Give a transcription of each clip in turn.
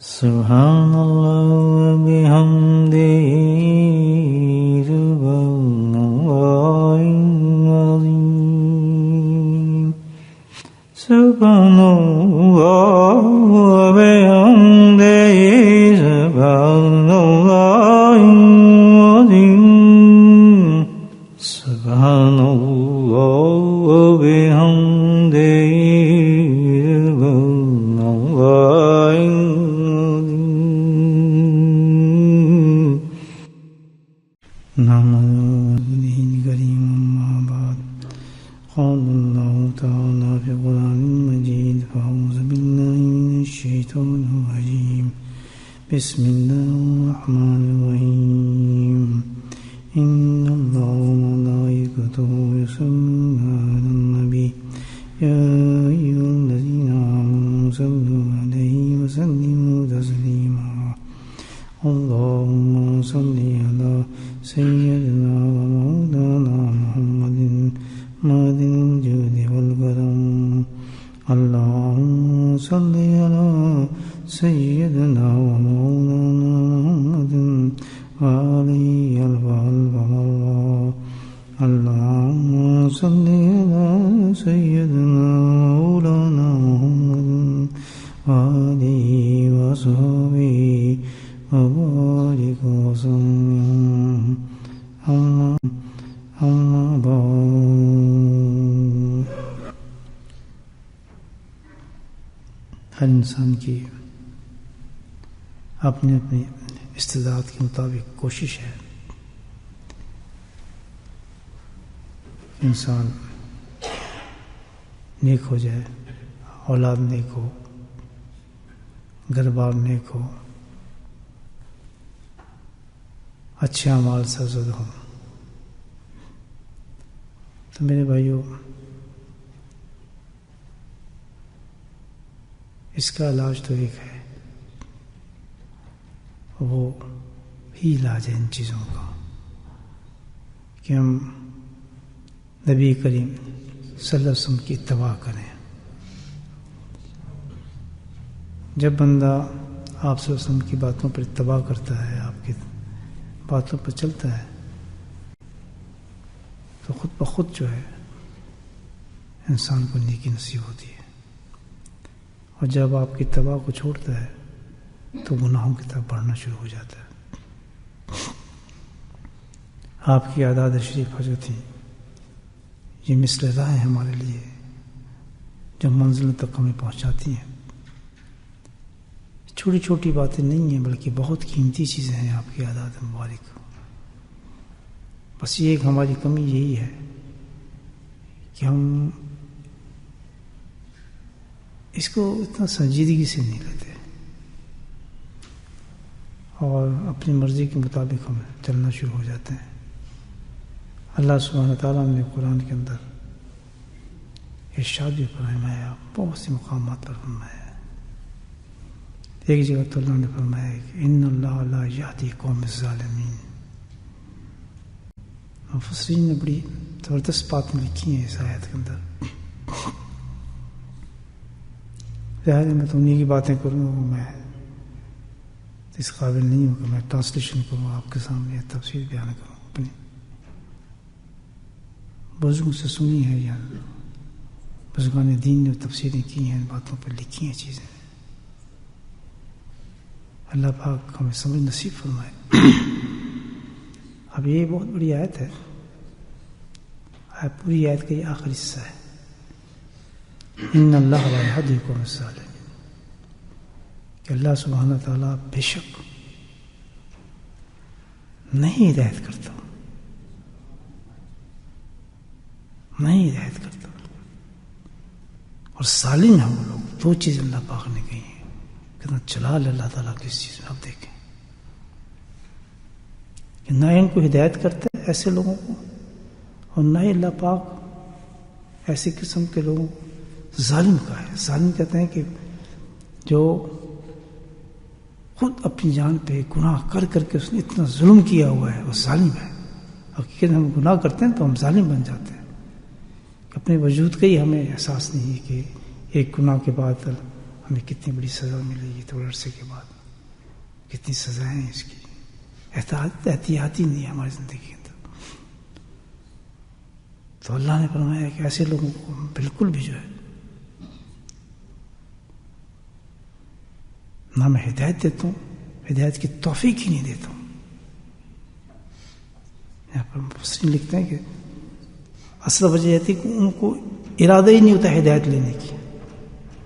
سبحان اللہ بحمدہ سبحان اللہ العظیم سبحان اللہ بحمدہ سبحان اللہ العظیم سبحان اللہ بحمدہ بسم اللہ الرحمن الرحیم ان اللہ وملائکتہ یصلون علی النبی یا ایھا الذین آمنوا صلوا علیہ وسلموا تسلیما اللہم صل علی سیدنا ومولانا محمد معدن الجود والکرم اللہم صل علی سیدنا ومولانا محمد وعلي الفضل اللهم صل على سيدنا مولانا محمد وآله وصحبه وبارك وسلم أما بعد ہر انسان کی اپنے اپنے استعداد کے مطابق کوشش ہے انسان نیک ہو جائے، اولاد نیک ہو، گھر بار نیک ہو، اچھے اعمال سرزد ہوں۔ تو میرے بھائیوں، اس کا علاج تو ایک ہے، وہ ہی علاج ہے ان چیزوں کا کہ ہم نبی کریم صلی اللہ علیہ وسلم کی اتباع کریں۔ جب بندہ آپ صلی اللہ علیہ وسلم کی باتوں پر اتباع کرتا ہے، آپ کی باتوں پر چلتا ہے، تو خود بخود جو ہے انسان کو نیکی نصیب ہوتی ہے، اور جب آپ کی اتباع کو چھوڑتا ہے تو گناہوں کی طرف بڑھنا شروع ہو جاتا ہے۔ آپ کی عادات شریفہ جو تھیں، یہ مثل راہ ہیں ہمارے لیے جو منزل تک ہمیں پہنچاتی ہیں۔ چھوٹی چھوٹی باتیں نہیں ہیں بلکہ بہت قیمتی چیزیں ہیں آپ کی عادات مبارک۔ بس یہ ایک ہماری کمی یہی ہے کہ ہم اس کو اتنا سنجیدگی سے نہیں لیتے اور اپنی مرضی کے مطابق ہم چلنا شروع ہو جاتے ہیں۔ اللہ سبحانہ تعالیٰ نے قرآن کے اندر ارشاد بھی فرمایا، بہت سی مقامات پر فرمایا۔ ایک جگہ تو اللہ نے فرمایا کہ ان اللہ لا یہدی قوم الظالمین۔ مفسرین نے بڑی زبردست باتیں لکھی ہیں اس آیت کے اندر۔ ظاہر ہے میں تو انہیں کی باتیں کروں گا، میں اس قابل نہیں ہوں کہ میں ٹرانسلیشن کروں، آپ کے سامنے تفسیر بیان کروں۔ اپنی بزرگوں سے سنی ہے یا بزرگان دین نے تفسیریں کی ہیں، ان باتوں پر لکھی ہیں چیزیں۔ اللہ پاک ہمیں سمجھ نصیب فرمائے۔ اب یہ بہت بڑی آیت ہے، پوری آیت کا یہ آخری حصہ ہے، ان اللہ لا یہدی القوم الظالمین، کہ اللہ سبحانہ تعالیٰ بے شک نہیں ہدایت کرتا، نہیں ہدایت کرتا، اور ظالم ہیں وہ لوگ۔ دو چیز اللہ پاک نے کہی ہیں، کتنا جلال اللہ تعالیٰ کی اس چیز میں۔ آپ دیکھیں کہ نہ ان کو ہدایت کرتے ایسے لوگوں کو، اور نہ ہی اللہ پاک ایسی قسم کے لوگوں کو ظالم کا ہے۔ ظالم کہتے ہیں کہ جو خود اپنی جان پہ گناہ کر کر کے اس نے اتنا ظلم کیا ہوا ہے، وہ ظالم ہے۔ حقیقت ہم گناہ کرتے ہیں تو ہم ظالم بن جاتے ہیں، کہ اپنے وجود کا ہی ہمیں احساس نہیں ہے کہ ایک گناہ کے بعد ہمیں کتنی بڑی سزا ملے گی تھوڑے عرصے کے بعد، کتنی سزائیں ہیں اس کی، احتیاطی نہیں ہے ہماری زندگی کے اندر. تو اللہ نے فرمایا کہ ایسے لوگوں کو بالکل بھی جو ہے نہ میں ہدایت دیتا ہوں، ہدایت کی توفیق ہی نہیں دیتا ہوں. یہاں پر مفسرین لکھتے ہیں کہ اصل وجہ یہ تھی کہ ان کو ارادہ ہی نہیں ہوتا ہدایت لینے کی،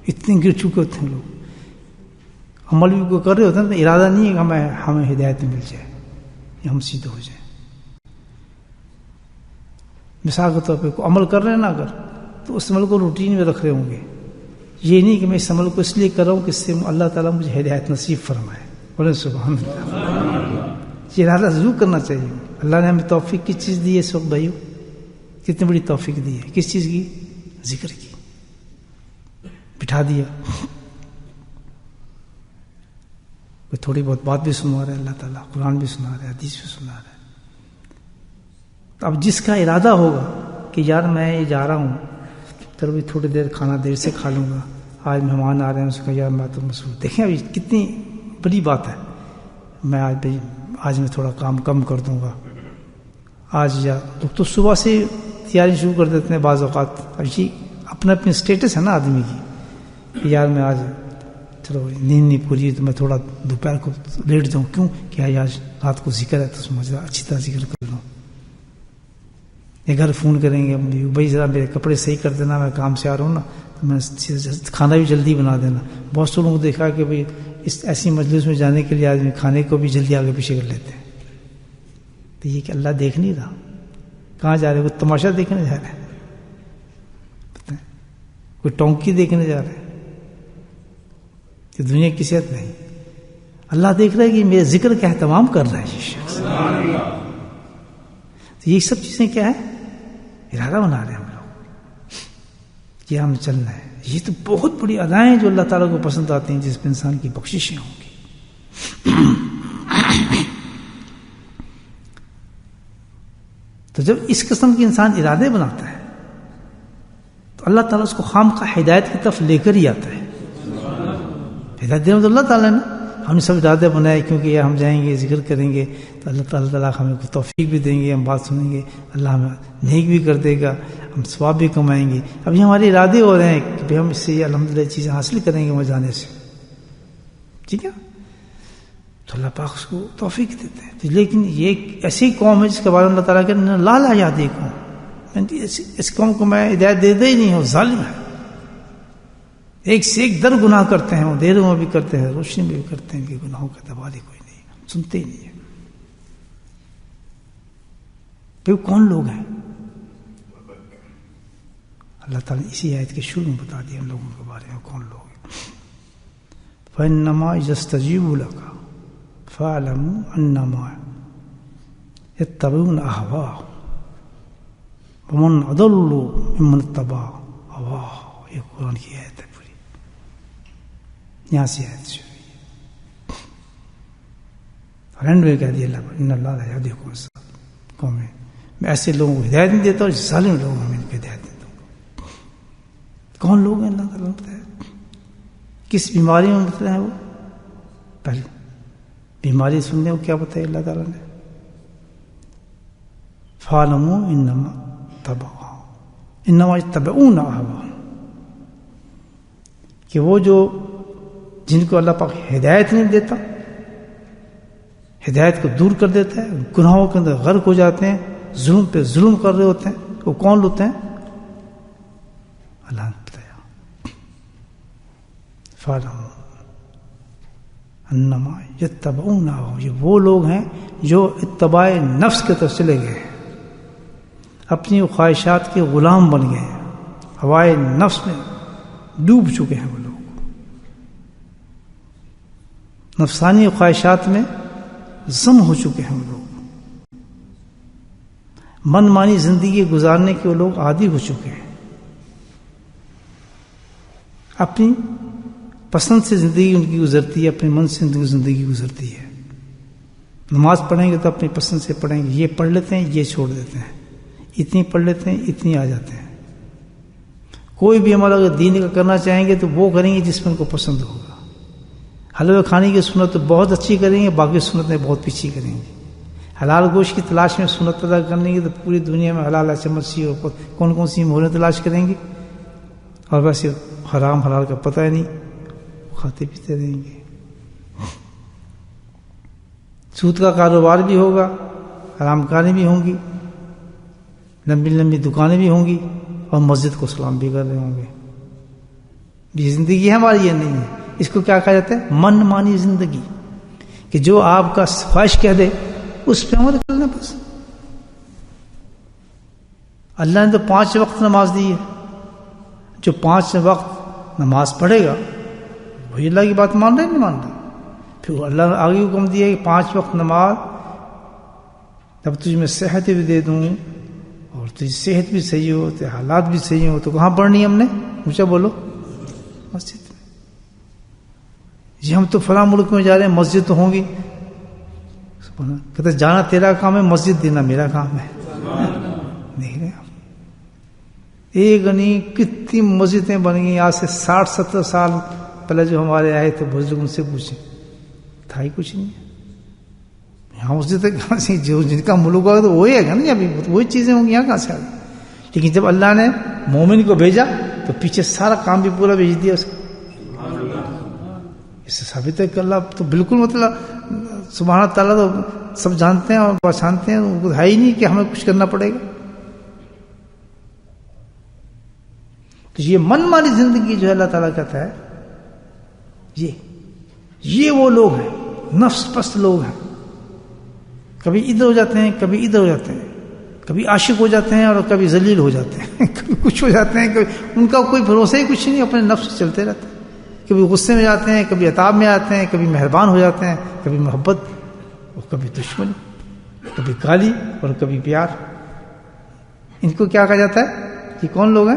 اتنے گر چکے ہوتے ہیں لوگ، عمل بھی کوئی کر رہے ہوتے ہیں تو ارادہ نہیں ہے کہ ہمیں ہدایت مل جائے یا ہم سیدھے ہو جائیں. مثال کے طور پہ کوئی عمل کر رہے ہیں نہ اگر، تو اس عمل کو روٹین میں رکھ رہے ہوں گے، یہ نہیں کہ میں اس عمل کو اس لیے کر رہا ہوں کہ اس سے اللہ تعالیٰ مجھے ہدایت نصیب فرمائے. بولے سبحان اللہ. یہ ارادہ ضرور کرنا چاہیے. اللہ نے ہمیں توفیق کی چیز دی ہے اس وقت بھائیو، کتنی بڑی توفیق دی ہے. کس چیز کی؟ ذکر کی. بٹھا دیا، کوئی تھوڑی بہت بات بھی سنا رہا ہے اللہ تعالیٰ، قرآن بھی سنا رہا ہے، حدیث بھی سنا رہا ہے. تو اب جس کا ارادہ ہوگا کہ یار میں یہ جا رہا ہوں، چلو بھی تھوڑی دیر کھانا دیر سے کھا لوں گا، آج مہمان آ رہے ہیں، اس کا یار میں تو مصروف. دیکھیں ابھی کتنی بڑی بات ہے، میں آج میں تھوڑا کام کم کر دوں گا آج. یا لوگ تو صبح سے تیاری شروع کر دیتے ہیں بعض اوقات. اب یہ اپنا اپنی اسٹیٹس ہے نا آدمی کی، یار میں آج چلو نیند نہیں پوری تو میں تھوڑا دوپہر کو لیٹ جاؤں. کیوں کہ آج رات کو ذکر ہے تو اس میں اچھی طرح ذکر کر لوں. یہ گھر فون کریں گے بھائی ذرا میرے کپڑے صحیح کر دینا، میں کام سے آ رہا ہوں نا، تو میں کھانا بھی جلدی بنا دینا. بہت سے لوگوں کو دیکھا کہ بھائی اس ایسی مجلس میں جانے کے لیے آدمی کھانے کو بھی جلدی آگے پیچھے کر لیتے ہیں. تو یہ کہ اللہ دیکھ نہیں رہا، کہاں جا رہے؟ وہ تماشا دیکھنے جا رہے ہیں، کوئی ٹونکی دیکھنے جا رہے ہیں، کہ دنیا کی صحت نہیں. اللہ دیکھ رہا ہے کہ میرے ذکر کا اہتمام کر رہا ہے یہ شخص. تو یہ سب چیزیں کیا ہے؟ ارادہ بنا رہے ہیں ہم لوگ کہ ہم چلنا ہے. یہ تو بہت بڑی ادائیں جو اللہ تعالیٰ کو پسند آتی ہیں، جس پہ انسان کی بخششیں ہوں گی. تو جب اس قسم کے انسان ارادے بناتا ہے تو اللہ تعالیٰ اس کو خامخواہ ہدایت کی طرف لے کر ہی آتا ہے. ہدایت دینا تو اللہ تعالیٰ نے، ہم نے سب ارادے بنائے کیونکہ یہ ہم جائیں گے ذکر کریں گے تو اللہ تعالیٰ ہمیں توفیق بھی دیں گے، ہم بات سنیں گے، اللہ ہمیں نیک بھی کر دے گا، ہم ثواب بھی کمائیں گے. اب یہ ہمارے ارادے ہو رہے ہیں کہ بھائی ہم اس سے یہ الحمدللہ چیزیں حاصل کریں گے وہاں جانے سے، ٹھیک ہے، تو اللہ پاک اس کو توفیق دیتے ہیں. لیکن یہ ایسی قوم ہے جس کے بارے میں اللہ تعالیٰ کہ لالا یاد ہے قوم، اس قوم کو میں ہدایت دے ہی نہیں ہوں، ظالم ہے، ایک سے ایک در گناہ کرتے ہیں، وہ دیروں میں بھی کرتے ہیں، روشنی میں بھی کرتے ہیں، کہ گناہوں کا تبادلہ کوئی نہیں، سنتے ہی نہیں ہے. پھر کون لوگ ہیں؟ اللہ تعالیٰ نے اسی آیت کے شروع میں بتا دیا ان لوگوں کے بارے میں کون لوگ ہیں. فَإِنَّمَا يَسْتَجِيبُ لَكَ فَاعْلَمُوا أَنَّمَا يَتَّبِعُونَ أَهْوَاءَهُمْ وَمَنْ أَضَلُّ مِمَّنِ اتَّبَعَ هَوَاهُ. یہ قرآن کی آیت ہے پوری، یہاں سے آیت شروع ہوئی ہے. رینڈ میں کہہ دیا اللہ ان اللہ لا یہدی قوم میں، میں ایسے لوگوں کو ہدایت نہیں دیتا اور ظالم لوگوں کو میں ان کو ہدایت نہیں دوں گا. کون لوگ ہیں اللہ تعالیٰ نے بتایا، کس بیماری میں مبتلا ہے وہ. پہلے بیماری سننے کو کیا بتایا اللہ تعالیٰ نے، فَاعْلَمُوا إِنَّمَا يَتَّبِعُونَ أَهْوَاءَهُمْ، کہ وہ جو جن کو اللہ پاک ہدایت نہیں دیتا، ہدایت کو دور کر دیتا ہے، گناہوں کے اندر غرق ہو جاتے ہیں، ظلم پہ ظلم کر رہے ہوتے ہیں، وہ کون ہوتے ہیں؟ اللہ نے بتایا فَاعْلَمُوا أَنَّمَا يَتَّبِعُونَ أَهْوَاءَهُمْ. یہ وہ لوگ ہیں جو اتباع نفس کی طرف چلے گئے ہیں، اپنی خواہشات کے غلام بن گئے ہیں، ہوائے نفس میں ڈوب چکے ہیں. وہ لوگ نفسانی خواہشات میں ضم ہو چکے ہیں. وہ لوگ من مانی زندگی گزارنے کے وہ لوگ عادی ہو چکے ہیں، اپنی پسند سے زندگی ان کی گزرتی ہے، اپنے من سے زندگی گزرتی ہے. نماز پڑھیں گے تو اپنی پسند سے پڑھیں گے، یہ پڑھ لیتے ہیں یہ چھوڑ دیتے ہیں، اتنی پڑھ لیتے ہیں اتنی آ جاتے ہیں. کوئی بھی عمل اگر دین کا کرنا چاہیں گے تو وہ کریں گے جس میں ان کو پسند ہوگا. حلوہ کھانے کی سنت تو بہت اچھی کریں گے، باقی سنتیں بہت پیچھے کریں گے. حلال گوشت کی تلاش میں سنت ادا کرنے کی تو پوری دنیا میں حلال چمچی اور کون کون سی مہریں تلاش کریں گے، اور ویسے حرام حلال کا پتہ ہی نہیں، کھاتے پیتے رہیں گے. سود کا کاروبار بھی ہوگا، حرام کاری بھی ہوں گی، لمبی لمبی دکانیں بھی ہوں گی، اور مسجد کو سلام بھی کر رہے ہوں گے. یہ زندگی ہے ہماری، یہ نہیں ہے. اس کو کیا کہا جاتا ہے؟ من مانی زندگی، کہ جو آپ کا خواہش کہہ دے اس پہ عمل کرنا بس. اللہ نے تو 5 وقت نماز دی ہے، جو 5 وقت نماز پڑھے گا وہی اللہ کی بات مان رہا ہے نہیں مان رہا. پھر اللہ نے آگے حکم دیا کہ 5 وقت نماز جب تجھ میں صحت بھی دے دوں اور تجھ صحت بھی صحیح ہو، تو حالات بھی صحیح ہو، تو کہاں پڑھنی ہم نے؟ اونچا بولو. مسجد میں. جی ہم تو فلاں ملک میں جا رہے ہیں، مسجد تو ہوں گی. کہتے جانا تیرا کام ہے، مسجد دینا میرا کام ہے. نہیں رہے ایک نہیں کتنی مسجدیں بن گئی آج سے 60-70 سال پہلے. جو ہمارے آئے تھے بزرگ ان سے پوچھیں، تھا ہی کچھ نہیں ہے. یہاں مسجد کہاں سے؟ جو جن کا ملک ہوگا تو وہی ہے گا نا، ابھی وہی چیزیں ہوں گی، یہاں کہاں سے آ گئی. لیکن جب اللہ نے مومن کو بھیجا تو پیچھے سارا کام بھی پورا بھیج دیا اس کو. اس سے ثابت ہے کہ اللہ تو بالکل مطلب سبحانہ تعالیٰ تو سب جانتے ہیں اور پہچانتے ہیں، وہ ہے ہی نہیں کہ ہمیں کچھ کرنا پڑے گا. تو یہ من مانی زندگی جو ہے اللہ تعالیٰ کہتا ہے، یہ وہ لوگ ہیں، نفس پست لوگ ہیں. کبھی ادھر ہو جاتے ہیں، کبھی ادھر ہو جاتے ہیں، کبھی عاشق ہو جاتے ہیں اور کبھی ذلیل ہو جاتے ہیں، کبھی کچھ ہو جاتے ہیں، کبھی ان کا کوئی بھروسہ ہی کچھ نہیں، اپنے نفس سے چلتے رہتے ہیں. کبھی غصے میں جاتے ہیں، کبھی عتاب میں آتے ہیں، کبھی مہربان ہو جاتے ہیں، کبھی محبت اور کبھی دشمنی، کبھی گالی اور کبھی پیار. ان کو کیا کہا جاتا ہے؟ یہ کون لوگ ہیں؟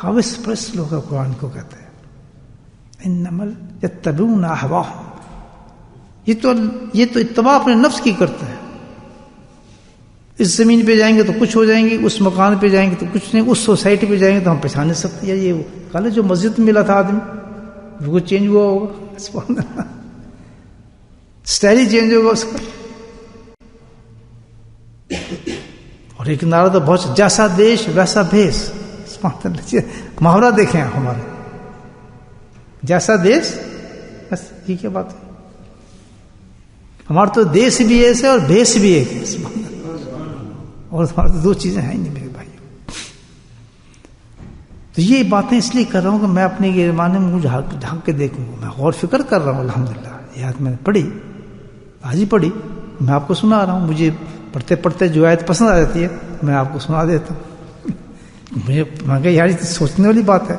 حوث پرست لوگ. قرآن کو کہتے ہیں انما یتبعون اہواہم. یہ تو اتباع اپنے نفس کی کرتا ہے. اس زمین پہ جائیں گے تو کچھ ہو جائیں گے، اس مکان پہ جائیں گے تو کچھ نہیں، اس سوسائٹی پہ جائیں گے تو ہم پہچان نہیں سکتے. یا یہ کل جو مسجد میں ملا تھا آدمی وہ چینج ہوا ہوگا، اسٹائل ہی چینج ہوگا اس کا. اور ایک نعرہ تو بہت، جیسا دیش ویسا بھیس. محاورہ دیکھیں ہمارے، جیسا دیش بس. یہ کیا بات ہے؟ ہمارا تو دیش بھی ایسے اور بھیس بھی ایک ہے، اور ہمارے تو 2 چیزیں ہیں نہیں میرے بھائی. تو یہ باتیں اس لیے کر رہا ہوں کہ میں اپنے گرمانے میں مجھے ڈھانک کے دیکھوں گا. میں غور فکر کر رہا ہوں. الحمدللہ یہ آیت میں نے پڑھی، آج ہی پڑھی، میں آپ کو سنا رہا ہوں. مجھے پڑھتے پڑھتے جو آیت پسند آ جاتی ہے میں آپ کو سنا دیتا ہوں. میں کہا یار یہ سوچنے والی بات ہے.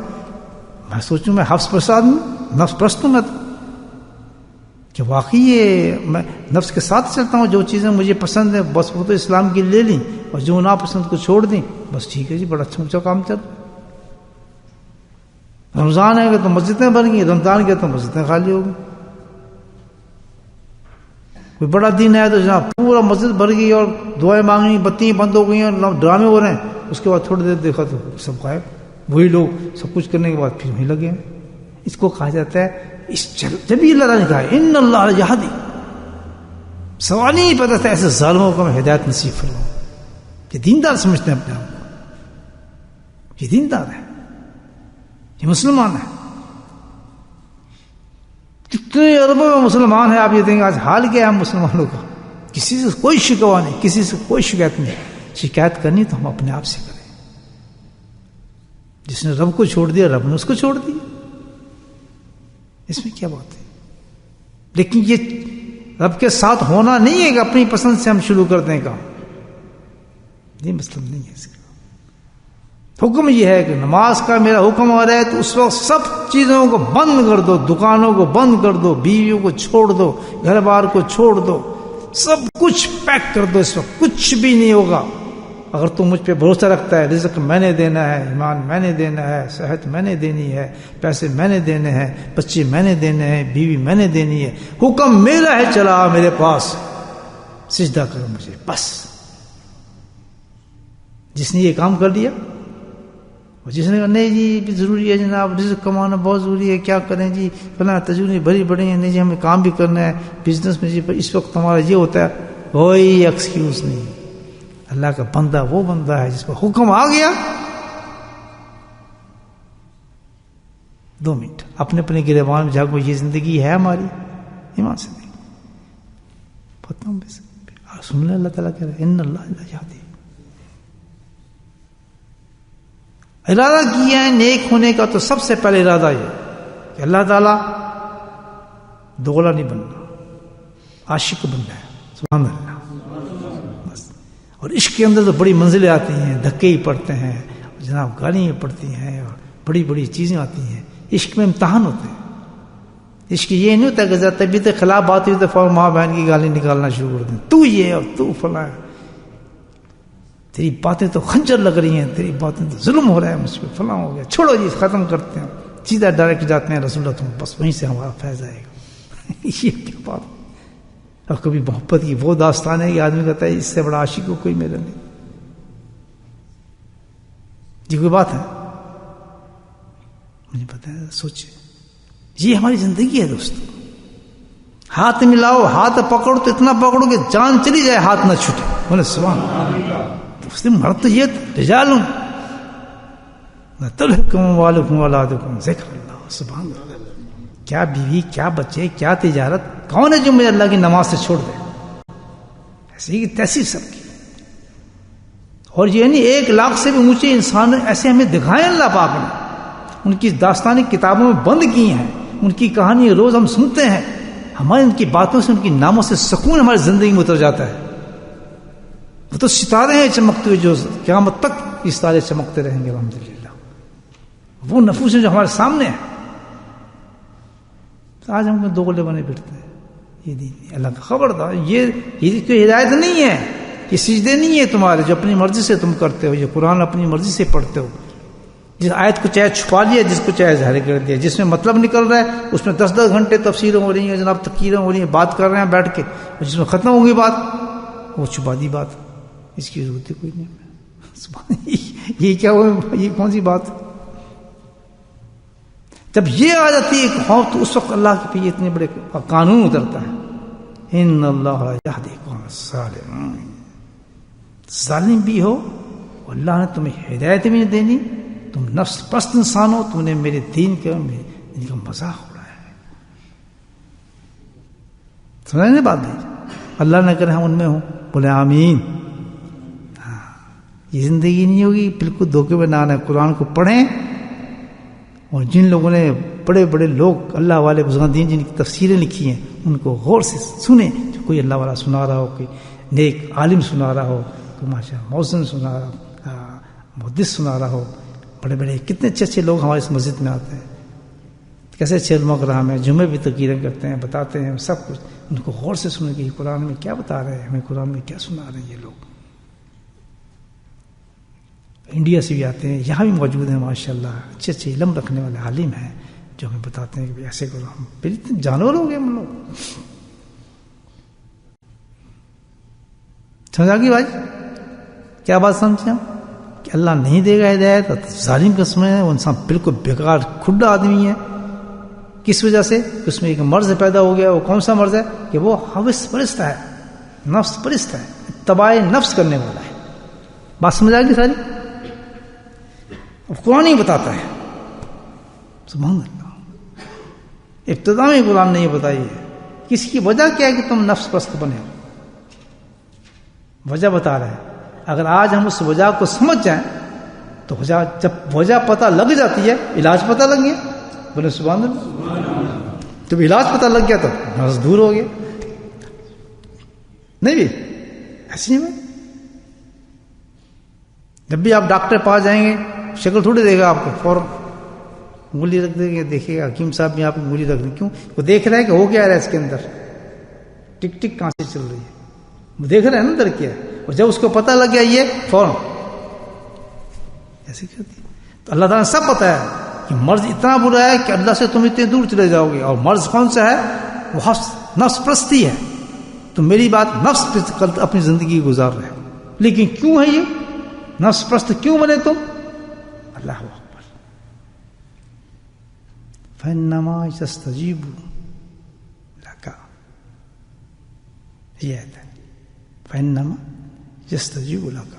میں سوچوں میں حفظ پرست آدمی، نفس پرست ہوں میں تو، کہ واقعی یہ میں نفس کے ساتھ چلتا ہوں. جو چیزیں مجھے پسند ہیں بس وہ تو اسلام کی لے لیں، اور جو ناپسند کو چھوڑ دیں بس. ٹھیک ہے جی، بڑا اچھا کام چل. رمضان ہے گا تو مسجدیں بن گئی، رمضان گیا تو مسجدیں خالی ہو گئی. کوئی بڑا دن ہے تو جناب پورا مسجد بھر گئی اور دعائیں مانگنی، بتیاں بند ہو گئی اور ڈرامے ہو رہے ہیں. اس کے بعد تھوڑی دیر دیکھا تو سب غائب. وہی لوگ سب کچھ کرنے کے بعد پھر وہیں لگے ہیں. اس کو کہا جاتا ہے جب یہ اللہ نے کہا ان اللہ یہدی، سوال ہی نہیں پتا تھا ایسے ظالموں کو میں ہدایت نصیب فرماؤں. یہ دیندار سمجھتے ہیں اپنے آپ کو، یہ دیندار ہے، یہ مسلمان ہے. کتنے اربوں میں مسلمان ہیں. آپ یہ دیں گے آج حال کیا ہے مسلمانوں کا؟ کسی سے کوئی شکوہ نہیں، کسی سے کوئی شکایت نہیں. شکایت کرنی تو ہم اپنے آپ سے کریں. جس نے رب کو چھوڑ دیا رب نے اس کو چھوڑ دیا. اس میں کیا بات ہے؟ لیکن یہ رب کے ساتھ ہونا نہیں ہے کہ اپنی پسند سے ہم شروع کر دیں کام. یہ مطلب نہیں ہے اس کا. حکم یہ ہے کہ نماز کا میرا حکم ہو رہا ہے تو اس وقت سب چیزوں کو بند کر دو، دکانوں کو بند کر دو، بیویوں کو چھوڑ دو، گھر بار کو چھوڑ دو، سب کچھ پیک کر دو. اس وقت کچھ بھی نہیں ہوگا. اگر تم مجھ پہ بھروسہ رکھتا ہے، رزق میں نے دینا ہے، ایمان میں نے دینا ہے، صحت میں نے دینی ہے، پیسے میں نے دینے ہیں، بچے میں نے دینے ہیں، بیوی میں نے دینی ہے، حکم میرا ہے، چلا میرے پاس، سجدہ کرو مجھے بس. جس نے یہ کام کر لیا اور جس نے کہا نہیں جی ضروری ہے جناب، رزق کمانا بہت ضروری ہے، کیا کریں جی فلاں تجربے بڑی بڑی ہیں، نہیں جی ہمیں کام بھی کرنا ہے بزنس میں، جی اس وقت ہمارا یہ ہوتا ہے، کوئی ایکسکیوز نہیں. اللہ کا بندہ وہ بندہ ہے جس پر حکم آ گیا 2 منٹ اپنے اپنے گریبان میں جاگو، یہ زندگی ہے ہماری ایمان سے نہیں پتہ ہوں بس سن لیں. اللہ تعالیٰ کہہ رہے ان اللہ لا یہدی، ارادہ کیا ہے نیک ہونے کا تو سب سے پہلے ارادہ یہ کہ اللہ تعالیٰ دوغلا نہیں بننا، عاشق بننا ہے. سبحان اللہ. بس. اور عشق کے اندر تو بڑی منزلیں آتی ہیں، دھکے ہی پڑتے ہیں جناب، گالیاں پڑتی ہیں اور بڑی بڑی چیزیں آتی ہیں. عشق میں امتحان ہوتے ہیں. عشق یہ نہیں ہوتا کہ ذرا طبیعت خلاف بات ہوئی تو فوراً ماں بہن کی گالی نکالنا شروع کر دیں، تو یہ اور تو فلاں، تیری باتیں تو خنجر لگ رہی ہیں، تیری باتیں تو ظلم ہو رہا ہے مجھ پہ، فلاں ہو گیا، چھوڑو جی ختم کرتے ہیں، سیدھا ڈائریکٹ جاتے ہیں رسول اللہ تم، بس وہیں سے ہمارا فیض آئے گا. یہ کیا بات. اور کبھی محبت کی وہ داستان ہے کہ آدمی کہتا ہے اس سے بڑا عاشق کو کوئی میرا نہیں. جی کوئی بات ہے مجھے پتا ہے، سوچے یہ ہماری زندگی ہے دوستو. ہاتھ ملاؤ، ہاتھ پکڑو تو اتنا پکڑو کہ جان چلی جائے ہاتھ نہ چھوٹے. بولے سبحان اللہ. مرد تو یہ رجالوں تلہکم والکم اولادکم ذکر اللہ. سبحان اللہ. کیا بیوی، کیا بچے، کیا تجارت، کون ہے جو مجھے اللہ کی نماز سے چھوڑ دے؟ ایسی کی تیسی سب کی. اور یہ نہیں 1 لاکھ سے بھی اونچے انسان ایسے ہمیں دکھائے اللہ پاک نے، ان کی داستانیں کتابوں میں بند کی ہیں، ان کی کہانی روز ہم سنتے ہیں، ہمارے ان کی باتوں سے، ان کی ناموں سے سکون ہماری زندگی میں اتر جاتا ہے. وہ تو ستارے ہیں چمکتے ہوئے جو قیامت تک یہ ستارے چمکتے رہیں گے الحمدللہ. وہ نفوس ہیں جو ہمارے سامنے ہیں. آج ہم کو دوغلے بنے پھرتے ہیں. یہ دین اللہ کا خبردار، یہ کوئی ہدایت نہیں ہے، یہ سجدے نہیں ہے تمہارے جو اپنی مرضی سے تم کرتے ہو، یہ قرآن اپنی مرضی سے پڑھتے ہو. جس آیت کو چاہے چھپا لیا، جس کو چاہے ظاہر کر دیا، جس میں مطلب نکل رہا ہے اس میں 10 گھنٹے تفسیریں ہو رہی ہیں جناب، تقریریں ہو رہی ہیں، بات کر رہے ہیں بیٹھ کے، اور جس میں ختم ہوگی بات وہ چھپا دی بات. اس کی ضرورت کوئی نہیں. یہ کیا ہو، یہ کون سی بات؟ جب یہ آ جاتی ہے خوف تو اس وقت اللہ کے پہ اتنے بڑے قانون اترتا ہے. ان اللہ یہدی القوم الظالمین. ظالم بھی ہو اللہ نے تمہیں ہدایت بھی نہیں دینی، تم نفس پرست انسان ہو، تم نے میرے دین کا مذاق اڑایا ہے. سمجھ نہیں بات نہیں؟ اللہ نہ کرے ہم ان میں ہوں. بولے آمین. یہ زندگی نہیں ہوگی بالکل دھوکے میں نہ آنا. قرآن کو پڑھیں، اور جن لوگوں نے بڑے بڑے لوگ اللہ والے بزرگان دین جن کی تفسیریں لکھی ہیں ان کو غور سے سنیں. جو کوئی اللہ والا سنا رہا ہو، کوئی نیک عالم سنا رہا ہو، کوئی ماشاء مؤذن سنا رہا ہو، محدث سنا رہا ہو، بڑے بڑے کتنے اچھے اچھے لوگ ہمارے اس مسجد میں آتے ہیں، کیسے اچھے علماء کرام ہیں، جمعے بھی تقریریں کرتے ہیں، بتاتے ہیں سب کچھ. ان کو غور سے سنیں کہ قرآن میں کیا بتا رہے ہیں، ہمیں قرآن میں کیا سنا رہے ہیں. یہ لوگ انڈیا سے بھی آتے ہیں، یہاں بھی موجود ہیں ماشاءاللہ، اچھے اچھے علم رکھنے والے عالم ہیں جو ہمیں بتاتے ہیں کہ ایسے کرو. ہم پھر جانور ہو گئے ہم لوگ. سمجھا گی بھائی کیا بات سمجھے ہم کہ اللہ نہیں دے گا ہدایت؟ ظالم قسم ہے وہ انسان، بالکل بیکار کھڈا آدمی ہے. کس وجہ سے؟ اس میں ایک مرض پیدا ہو گیا. وہ کون سا مرض ہے؟ کہ وہ حوث پرست ہے، نفس پرست ہے، اتباع نفس کرنے والا ہے. بات سمجھ آئے گی ساری؟ اب قرآن ہی بتاتا ہے. سبحان اللہ. ابتدا میں قرآن نے یہ بتائی ہے. کس کی وجہ کیا ہے کہ تم نفس پرست بنے ہو؟ وجہ بتا رہا ہے. اگر آج ہم اس وجہ کو سمجھ جائیں تو جب وجہ پتہ لگ جاتی ہے علاج پتہ لگ گیا. بولے سبحان اللہ. جب علاج پتہ لگ گیا تو مرض دور ہو گیا. نہیں بھی ایسی نہیں. جب بھی آپ ڈاکٹر پاس جائیں گے شکل تھوڑی دے گا آپ کو، فوراً انگلی رکھ دیں گے. دیکھے گا حکیم صاحب بھی آپ کو انگلی رکھ دیں. کیوں؟ وہ دیکھ رہا ہے کہ ہو کیا رہا ہے اس کے اندر، ٹک ٹک کہاں سے چل رہی ہے، وہ دیکھ رہے ہیں نا اندر کیا ہے. اور جب اس کو پتہ لگ گیا یہ فوراً ایسے کرتی. تو اللہ تعالیٰ نے سب پتہ ہے کہ مرض اتنا برا ہے کہ اللہ سے تم اتنے دور چلے جاؤ گے. اور مرض کون سا ہے؟ وہ نفس پرستی ہے. تو میری بات، نفس پرست اپنی زندگی گزار رہے ہو، لیکن کیوں ہے یہ نفس پرست؟ کیوں بنے تم؟ اللہ اکبر. فإنما يستجيب لك، یہ ہے فإنما يستجيب لك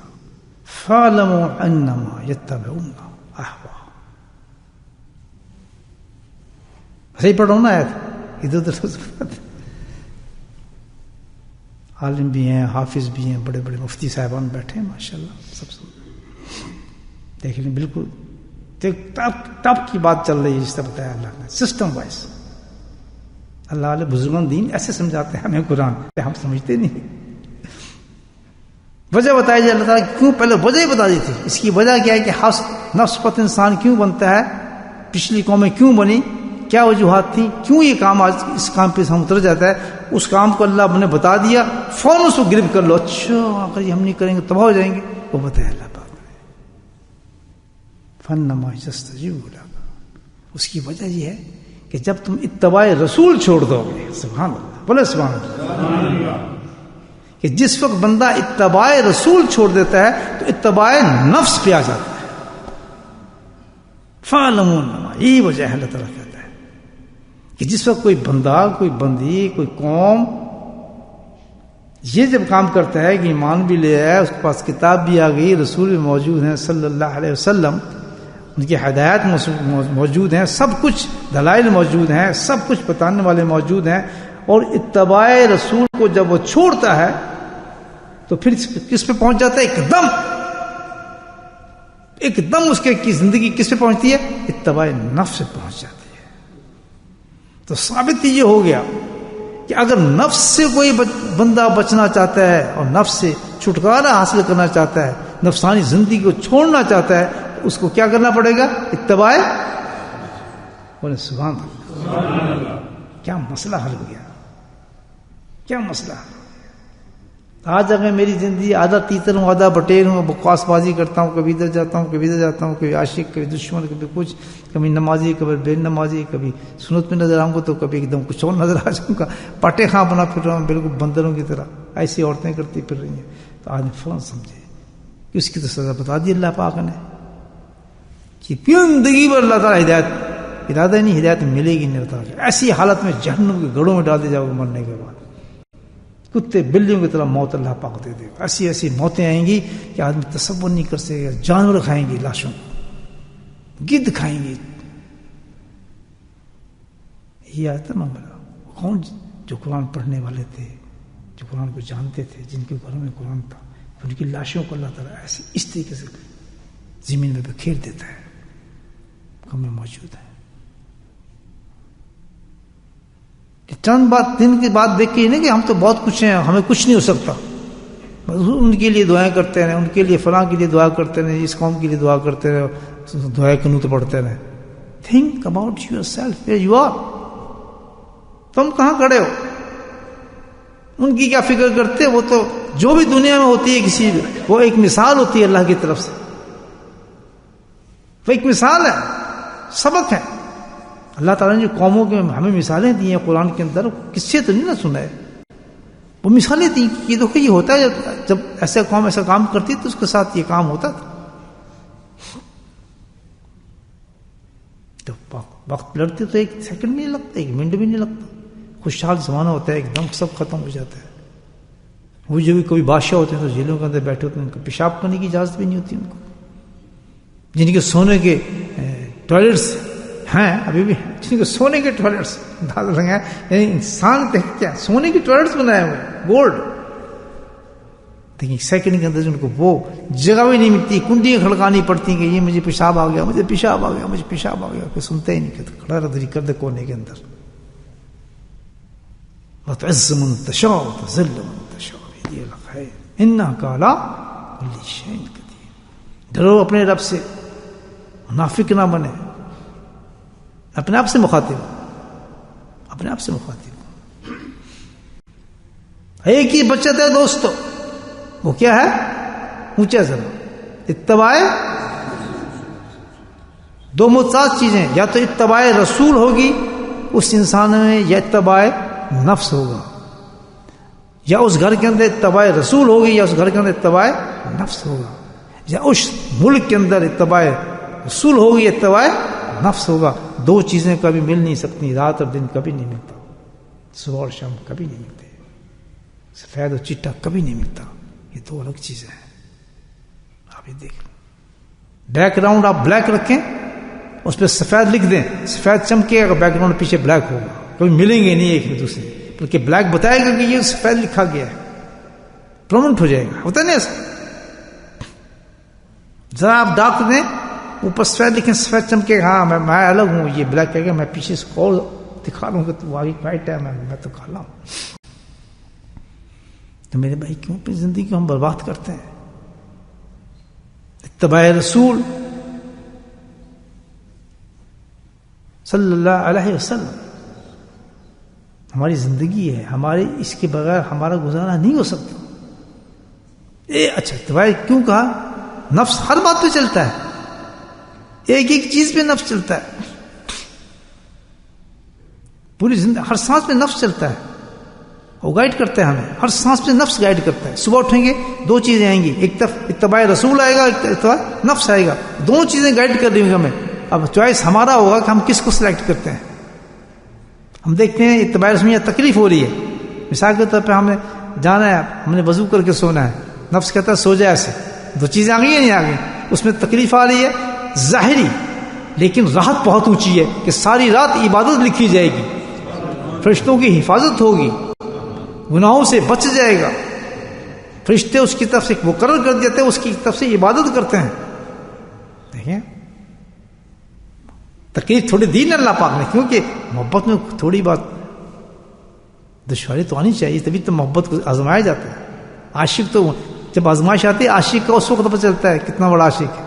فاعلموا انما يتبعون اهواءهم. صحیح پڑھ رہا ہوں نا آیت، ادھر ادھر. عالم بھی ہیں، حافظ بھی ہیں، بڑے بڑے مفتی صاحبان بیٹھے ہیں ماشاء اللہ، سب دیکھ لیں. بالکل ٹپ کی بات چل رہی ہے جس طرح بتایا اللہ نے، سسٹم وائز. اللہ والے بزرگان دین ایسے سمجھاتے ہیں ہمیں قرآن، ہم سمجھتے نہیں. وجہ بتائی جائے اللہ تعالیٰ کیوں، پہلے وجہ ہی بتا دی تھی. اس کی وجہ کیا ہے کہ نفس پت انسان کیوں بنتا ہے، پچھلی قومیں کیوں بنی، کیا وجوہات تھیں، کیوں یہ کام آج اس کام پہ ہم اتر جاتا ہے. اس کام کو اللہ نے بتا دیا، فوراً اس کو گرفت کر لو. اچھا اگر یہ ہم نہیں کریں گے تباہ ہو جائیں گے. وہ بتایا اللہ پاک نے فإنما يستجيب لك. اس کی وجہ یہ ہے کہ جب تم اتباع رسول چھوڑ دو گے، سبحان اللہ، بولے سبحان اللہ، کہ جس وقت بندہ اتباع رسول چھوڑ دیتا ہے تو اتباع نفس پہ آ جاتا ہے. فَاعْلَمُوا أَنَّمَا، یہی وجہ ہے اللہ تعالیٰ کہتا ہے کہ جس وقت کوئی بندہ، کوئی بندی، کوئی قوم یہ جب کام کرتا ہے کہ ایمان بھی لے آیا، اس کے پاس کتاب بھی آ گئی، رسول بھی موجود ہیں صلی اللہ علیہ وسلم، ان کی ہدایات موجود ہیں، سب کچھ دلائل موجود ہیں، سب کچھ بتانے والے موجود ہیں، اور اتباع رسول کو جب وہ چھوڑتا ہے تو پھر کس پہ پہنچ جاتا ہے؟ ایک دم اس کی زندگی کس پہ پہنچتی ہے؟ اتباع نفس سے پہنچ جاتی ہے. تو ثابت یہ ہو گیا کہ اگر نفس سے کوئی بندہ بچنا چاہتا ہے اور نفس سے چھٹکارا حاصل کرنا چاہتا ہے، نفسانی زندگی کو چھوڑنا چاہتا ہے، اس کو کیا کرنا پڑے گا؟ اتباع. بولے سبحان اللہ. کیا مسئلہ حل ہو گیا، کیا مسئلہ. آج اگر میری زندگی آدھا تیتر ہوں، آدھا بٹیر ہوں، بکواس بازی کرتا ہوں، کبھی ادھر جاتا ہوں، کبھی ادھر جاتا ہوں، کبھی عاشق، کبھی دشمن، کبھی کچھ، کبھی نمازی، کبھی بے نمازی، کبھی سنت میں نظر آؤں گا تو کبھی ایک دم کچھ اور نظر آ جاؤں گا، پٹے خاں بنا پھر رہا ہوں بالکل بندروں کی طرح. ایسی عورتیں کرتی پھر رہی ہیں. تو آدمی فوراً سمجھے کہ اس کی تو سزا بتا دی اللہ پاک نے کہ زندگی پر اللہ تعالیٰ ہدایت ارادہ نہیں، ہدایت ملے گی نہیں. اللہ تعالیٰ ایسی حالت میں جہنم کے گڑھوں میں ڈال دے جاؤ گے مرنے کے بعد، کتے بلیوں کی طرح موت اللہ پاک دے دے. ایسی ایسی موتیں آئیں گی کہ آدمی تصور نہیں کر سکے گا. جانور کھائیں گے لاشوں کو، گدھ کھائیں گے. یہ آتا نا کون؟ جو قرآن پڑھنے والے تھے، جو قرآن کو جانتے تھے، جن کے گھروں میں قرآن تھا، ان کی لاشوں کو اللہ تعالیٰ ایسے اس طریقے سے زمین میں بکھیر دیتا ہے. ہمیں موجود ہے کہ چند بات دن کی بات دیکھ کے نہیں کہ ہم تو بہت کچھ ہیں، ہمیں کچھ نہیں ہو سکتا. ان کے لیے دعائیں کرتے رہے، ان کے لیے فلاں کے لیے دعا کرتے رہے، اس قوم کے لیے دعا کرتے رہے، دعائیں قنوت پڑھتے رہے. Think about yourself, where you are. تم کہاں کھڑے ہو؟ ان کی کیا فکر کرتے؟ وہ تو جو بھی دنیا میں ہوتی ہے کسی، وہ ایک مثال ہوتی ہے اللہ کی طرف سے. وہ ایک مثال ہے، سبق ہے. اللہ تعالیٰ نے جو قوموں کے ہمیں مثالیں دی ہیں قرآن کے اندر، کس سے تو نہیں نہ سنا ہے، وہ مثالیں دی. یہ دیکھو یہ ہوتا ہے جب ایسا قوم ایسا کام کرتی تو اس کے ساتھ یہ کام ہوتا تھا. تو وقت لڑتے تو ایک سیکنڈ بھی نہیں لگتا، ایک منٹ بھی نہیں لگتا. خوشحال زمانہ ہوتا ہے، ایک دم سب ختم ہو جاتا ہے. وہ جو بھی کبھی بادشاہ ہوتے ہیں تو جیلوں کے اندر بیٹھے ہوتے ہیں، ان کو پیشاب کرنے کی اجازت بھی نہیں ہوتی. ان کو جن کے سونے کے ٹوائلٹس ہیں، ابھی بھی جن کے سونے کے ٹوائلٹس ڈال رہے ہیں، یعنی انسان کیا سونے کے ٹوائلٹس بنائے ہوئے گولڈ. لیکن سیکنڈ کے اندر ان کو وہ جگہ بھی نہیں ملتی، کنڈیاں کھڑکانی پڑتی کہ یہ مجھے پیشاب آ گیا، مجھے پیشاب آ گیا، مجھے پیشاب آ گیا. کوئی سنتا ہی نہیں، کہ کھڑا ردری کر دے کونے کے اندر. وَتُعِزُّ مَن تَشَاءُ وَتُذِلُّ مَن تَشَاءُ بِيَدِكَ الْخَيْرُ إِنَّكَ عَلَىٰ كُلِّ شَيْءٍ قَدِيرٌ. ڈرو اپنے رب سے، منافق نہ بنے. اپنے آپ سے مخاطب، اپنے آپ سے مخاطب. ایک ہی بچت ہے دوستو، وہ کیا ہے؟ اونچا ذرا اتباع. دو متضاد چیزیں، یا تو اتباع رسول ہوگی اس انسان میں، یا اتباع نفس ہوگا. یا اس گھر کے اندر اتباع رسول ہوگی، یا اس گھر کے اندر اتباع نفس ہوگا. یا اس ملک کے اندر اتباع رسول ہوگی اتباع نفس ہوگا. دو چیزیں کبھی مل نہیں سکتی، رات اور دن کبھی نہیں ملتا، صبح اور شام کبھی نہیں ملتے، سفید اور چٹا کبھی نہیں ملتا، یہ دو الگ چیزیں ہیں. آپ یہ دیکھ لیں، بیک گراؤنڈ آپ بلیک رکھیں، اس پہ سفید لکھ دیں، سفید چمکے گا، بیک گراؤنڈ پیچھے بلیک ہوگا، کبھی ملیں گے نہیں ایک دوسرے، بلکہ بلیک بتائے گا کہ یہ سفید لکھا گیا ہے، پرومنٹ ہو جائے گا. ہوتا نہیں ایسا؟ ذرا آپ ڈاک دیں، اوپر سفید لکھیں، سفید چمکے گا، ہاں میں الگ ہوں، یہ بلیک کہے گا میں پیچھے اس کو اور دکھا رہا ہوں کہ تو آگے وائٹ ہے، میں تو کالا ہوں. تو میرے بھائی کیوں اپنی زندگی کو ہم برباد کرتے ہیں؟ اتباع رسول صلی اللہ علیہ وسلم ہماری زندگی ہے، ہمارے اس کے بغیر ہمارا گزارا نہیں ہو سکتا. اچھا اتباع کیوں کہا؟ نفس ہر بات پہ چلتا ہے، ایک ایک چیز پہ نفس چلتا ہے، پوری زندگی ہر سانس پہ نفس چلتا ہے، وہ گائیڈ کرتا ہے ہمیں، ہر سانس پہ نفس گائیڈ کرتا ہے. صبح اٹھیں گے دو چیزیں آئیں گی، ایک طرف اتباع رسول آئے گا، ایک اتباع نفس آئے گا، دونوں چیزیں گائیڈ کر رہی ہوں گی ہمیں. اب چوائس ہمارا ہوگا کہ ہم کس کو سلیکٹ کرتے ہیں. ہم دیکھتے ہیں اتباع رسول میں تکلیف ہو رہی ہے، مثال کے طور پہ ہم نے جانا ہے، ہم نے وضو کر کے سونا ہے، نفس کہتا ہے سو جائے ایسے، دو چیزیں آ گئی ہیں نہیں آ گئی، اس میں تکلیف آ رہی ہے ظاہری، لیکن راحت بہت اونچی ہے کہ ساری رات عبادت لکھی جائے گی، فرشتوں کی حفاظت ہوگی، گناہوں سے بچ جائے گا، فرشتے اس کی طرف سے مقرر کر دیتے ہیں، اس کی طرف سے عبادت کرتے ہیں. دیکھیں تکلیف تھوڑی دی نا اللہ پاک نے، کیونکہ محبت میں تھوڑی بات دشواری تو آنی چاہیے، تبھی تو محبت کو آزمایا جاتا ہے. عاشق تو جب آزمائش آتی ہے عاشق کا اس وقت پتہ چلتا ہے کتنا بڑا عاشق ہے،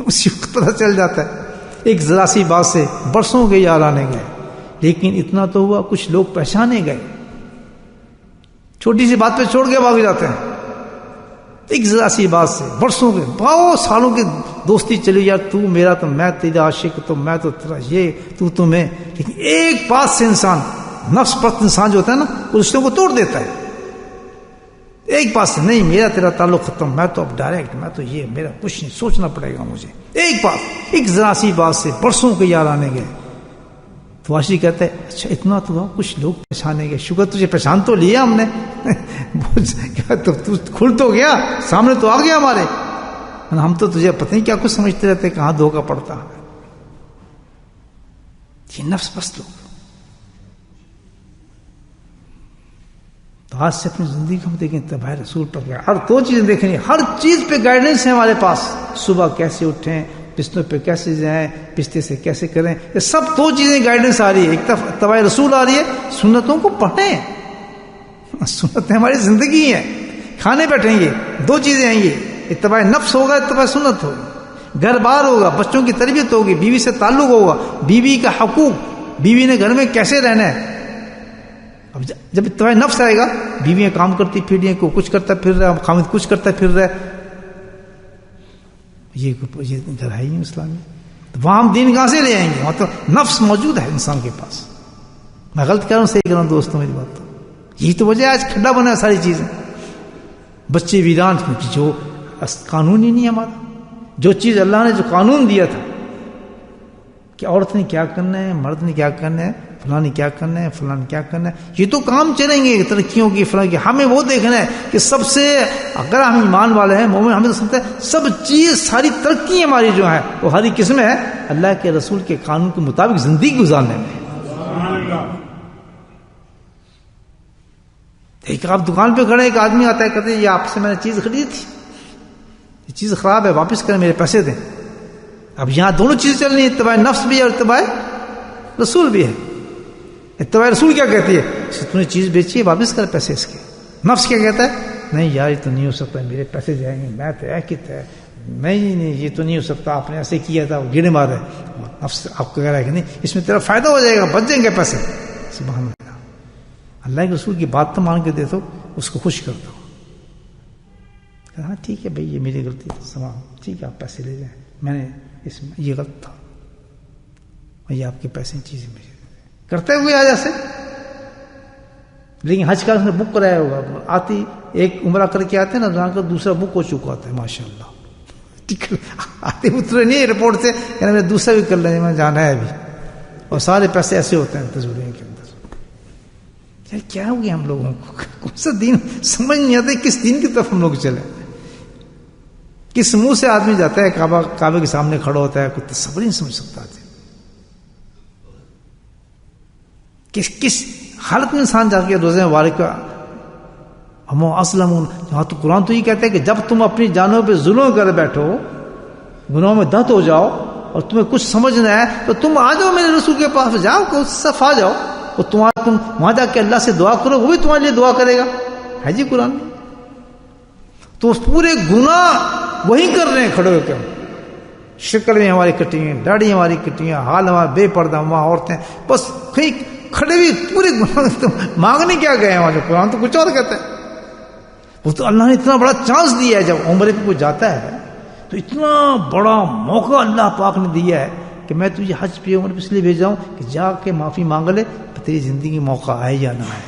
اسی وقت پتہ چل جاتا ہے. ایک ذرا سی بات سے برسوں کے یارانے گئے، لیکن اتنا تو ہوا کچھ لوگ پہچانے گئے، چھوٹی سی بات پہ چھوڑ کے بھاگ جاتے ہیں. ایک ذرا سی بات سے برسوں کے بہت سالوں کی دوستی چلی، یار تو میرا تو میں تیرا عاشق، تو میں تو تیرا یہ، تو میں، لیکن ایک بات سے انسان نفس پرست انسان جو ہوتا ہے نا وہ رشتوں کو توڑ دیتا ہے. ایک بات سے نہیں میرا تیرا تعلق ختم، میں تو اب ڈائریکٹ، میں تو یہ، میرا کچھ نہیں سوچنا پڑے گا مجھے. ایک بات، ایک ذرا سی بات سے برسوں کے یارانے گئے. تو عاشق کہتا ہے اچھا اتنا تو ہوا کچھ لوگ پہچانے گئے، شکر تجھے پہچان تو لیا ہم نے، تو کھل تو گیا، سامنے تو آ گیا ہمارے، ہم تو تجھے پتہ نہیں کیا کچھ سمجھتے رہتے، کہاں دھوکہ پڑتا. یہ نفس پرست لوگ. تو آج سے اپنی زندگی کو ہم دیکھیں اتباع رسول پر گیا، ہر دو چیزیں دیکھیں، ہر چیز پہ گائیڈنس ہے ہمارے پاس. صبح کیسے اٹھیں، بستروں پہ کیسے جائیں، بستے سے کیسے کریں، یہ سب دو چیزیں گائیڈنس آ رہی ہے. ایک طرف اتباع رسول آ رہی ہے، سنتوں کو پڑھیں، سنتیں ہماری زندگی ہیں. کھانے بیٹھیں گے دو چیزیں آئیں گی، اتباع نفس ہوگا، اتباع سنت ہوگی. گھر بار ہوگا، بچوں کی تربیت ہوگی، بیوی سے تعلق ہوگا، بیوی کا حقوق، بیوی نے گھر میں کیسے رہنا ہے. اب جب اتباع نفس آئے گا، بیویاں کام کرتی پھر رہی ہیں، کوئی کچھ کرتا پھر رہا ہے، خامد کچھ کرتا پھر رہا ہے، یہ گھر ہے ہی اسلامی. تو وہاں ہم دین کہاں سے لے آئیں گے؟ وہاں تو نفس موجود ہے انسان کے پاس. میں غلط کہہ رہا ہوں صحیح کہہ رہا ہوں دوستوں، میری بات تو یہی تو وجہ ہے آج کھڈا بنا ہے ساری چیزیں. بچے ویران، جو قانون ہی نہیں ہمارا، جو چیز اللہ نے جو قانون دیا تھا کہ عورت نے کیا کرنا ہے، مرد نے کیا کرنا ہے، فلاں نے کیا کرنا ہے، فلاں نے کیا کرنا ہے، یہ تو کام چلیں گے ترقیوں کی فلاں کی. ہمیں وہ دیکھنا ہے کہ سب سے، اگر ہم ایمان والے ہیں مومن، ہمیں تو سمجھتے ہیں سب چیز، ساری ترقی ہماری جو ہے وہ ہری قسم ہے اللہ کے رسول کے قانون کے مطابق زندگی گزارنے میں. ایک آپ دکان پہ کھڑے، ایک آدمی آتا ہے کہتے ہیں یہ آپ سے میں نے چیز خریدی تھی، یہ چیز خراب ہے، واپس کریں، میرے پیسے دیں. اب یہاں دونوں چیزیں چل رہی ہیں، اتباع نفس بھی ہے اور اتباع رسول بھی ہے. اتباع رسول کیا کہتی ہے؟ تو نے چیز بیچی ہے، واپس کر پیسے اس کے. نفس کیا کہتا ہے؟ نہیں یار یہ تو نہیں ہو سکتا، میرے پیسے جائیں گے، میں تو نہیں یہ تو نہیں ہو سکتا، آپ نے ایسے کیا تھا، وہ گیڑے مارے. نفس آپ کو کہہ رہا ہے کہ نہیں اس میں تیرا فائدہ ہو جائے گا، بچ جائیں گے پیسے. سبحان اللہ. اللہ کے رسول کی بات تو مان کے دے دو، اس کو خوش کر دو. ہاں ٹھیک ہے بھائی، یہ میری غلطی ہے، سما ٹھیک ہے، آپ پیسے لے جائیں، میں نے اس میں یہ غلط تھا، یہ آپ کے پیسے چیزیں مجھے کرتے ہوئے آ جیسے. لیکن حج کا اس نے بک کرایا ہوگا، آتی ایک عمرہ کر کے آتے ہیں نا، جہاں کا دوسرا بک ہو چکا ہوتا ہے، ماشاء اللہ آتے اترے نہیں ایئرپورٹ سے، کہنا میں دوسرا بھی کر لیں، میں جانا ہے ابھی، اور سارے پیسے ایسے ہوتے ہیں تجربے کے اندر. یار کیا ہو گیا ہم لوگوں کو؟ کون سا دین سمجھ نہیں آتا، کس دین کی طرف ہم لوگ چلے؟ کس منہ سے آدمی جاتا ہے کعبے کے سامنے کھڑا ہوتا ہے، کوئی تصور نہیں سمجھ سکتا آدمی. کس حالت میں انسان جا کے روزے مبارک کا ہم اسلم. جہاں تو قرآن تو یہ کہتا ہے کہ جب تم اپنی جانوں پہ ظلم کر بیٹھو، گناہوں میں دھت ہو جاؤ اور تمہیں کچھ سمجھنا ہے تو تم آ جاؤ میرے رسول کے پاس، جاؤ اس صف آ جاؤ، اور تم وہاں جا کے اللہ سے دعا کرو، وہ بھی تمہارے لیے دعا کرے گا. ہے جی قرآن میں. تو پورے گناہ وہی کر رہے ہیں کھڑے ہو کے، شکل میں ہماری کٹی ہیں، داڑھی ہماری کٹی ہیں، حال ہمارا بے پردہ، وہاں عورتیں بس کہیں کھڑے بھی پورے گناہ مانگنے کیا گئے ہیں وہاں. جو قرآن تو کچھ اور کہتا ہے. وہ تو اللہ نے اتنا بڑا چانس دیا ہے، جب عمرے پہ کوئی جاتا ہے تو اتنا بڑا موقع اللہ پاک نے دیا ہے کہ میں تجھے حج پہ عمر پہ اس لیے بھیجا ہوں کہ جا کے معافی مانگ لے، تیری زندگی میں موقع آئے یا نہ آئے.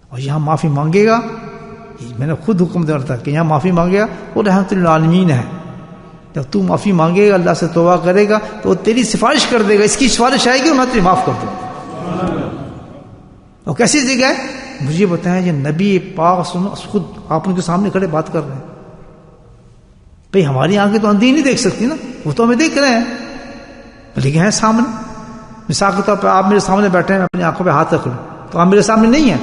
اور یہاں معافی مانگے گا، میں نے خود حکم دیا تھا کہ یہاں معافی مانگے گا وہ رحمت للعالمین ہے. جب تو معافی مانگے گا، اللہ سے توبہ کرے گا تو وہ تیری سفارش کر دے گا، اس کی سفارش آئے گی میں تجھے معاف کر دوں گا. اور کیسی جگہ ہے مجھے بتائیں، یہ نبی پاک خود آپ ان کے سامنے کھڑے بات کر رہے ہیں. بھئی ہماری آنکھیں تو اندھی نہیں دیکھ سکتی نا، وہ تو ہمیں دیکھ رہے ہیں لیکن ہیں سامنے. مثال کے طور پہ آپ میرے سامنے بیٹھے ہیں، میں اپنی آنکھوں پہ ہاتھ رکھ لوں تو آپ میرے سامنے نہیں ہیں،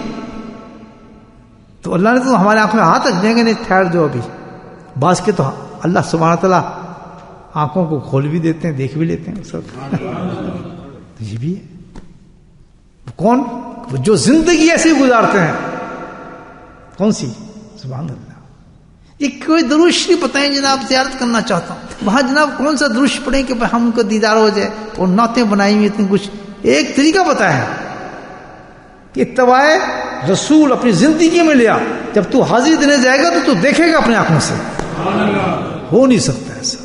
تو اللہ نے تو ہمارے آنکھوں میں ہاتھ رکھ دیں گے نہیں، ٹھہر جو ابھی. بعض کے تو اللہ سبحانہ تعالیٰ آنکھوں کو کھول بھی دیتے ہیں، دیکھ بھی لیتے ہیں سب. یہ بھی ہے. کون؟ جو زندگی ایسے گزارتے ہیں. کون سی؟ سبحان اللہ. یہ کوئی درود شریف بتائیں جناب، زیارت کرنا چاہتا ہوں وہاں جناب کون سا درود پڑھیں کہ ہم ان کو دیدار ہو جائے، اور نعتیں بنائی ہوئی اتنی کچھ. ایک طریقہ بتایا ہے کہ اتباع رسول اپنی زندگی میں لیا. جب تو حاضری دینے جائے گا تو دیکھے گا اپنے آنکھوں سے. ہو نہیں سکتا ایسا.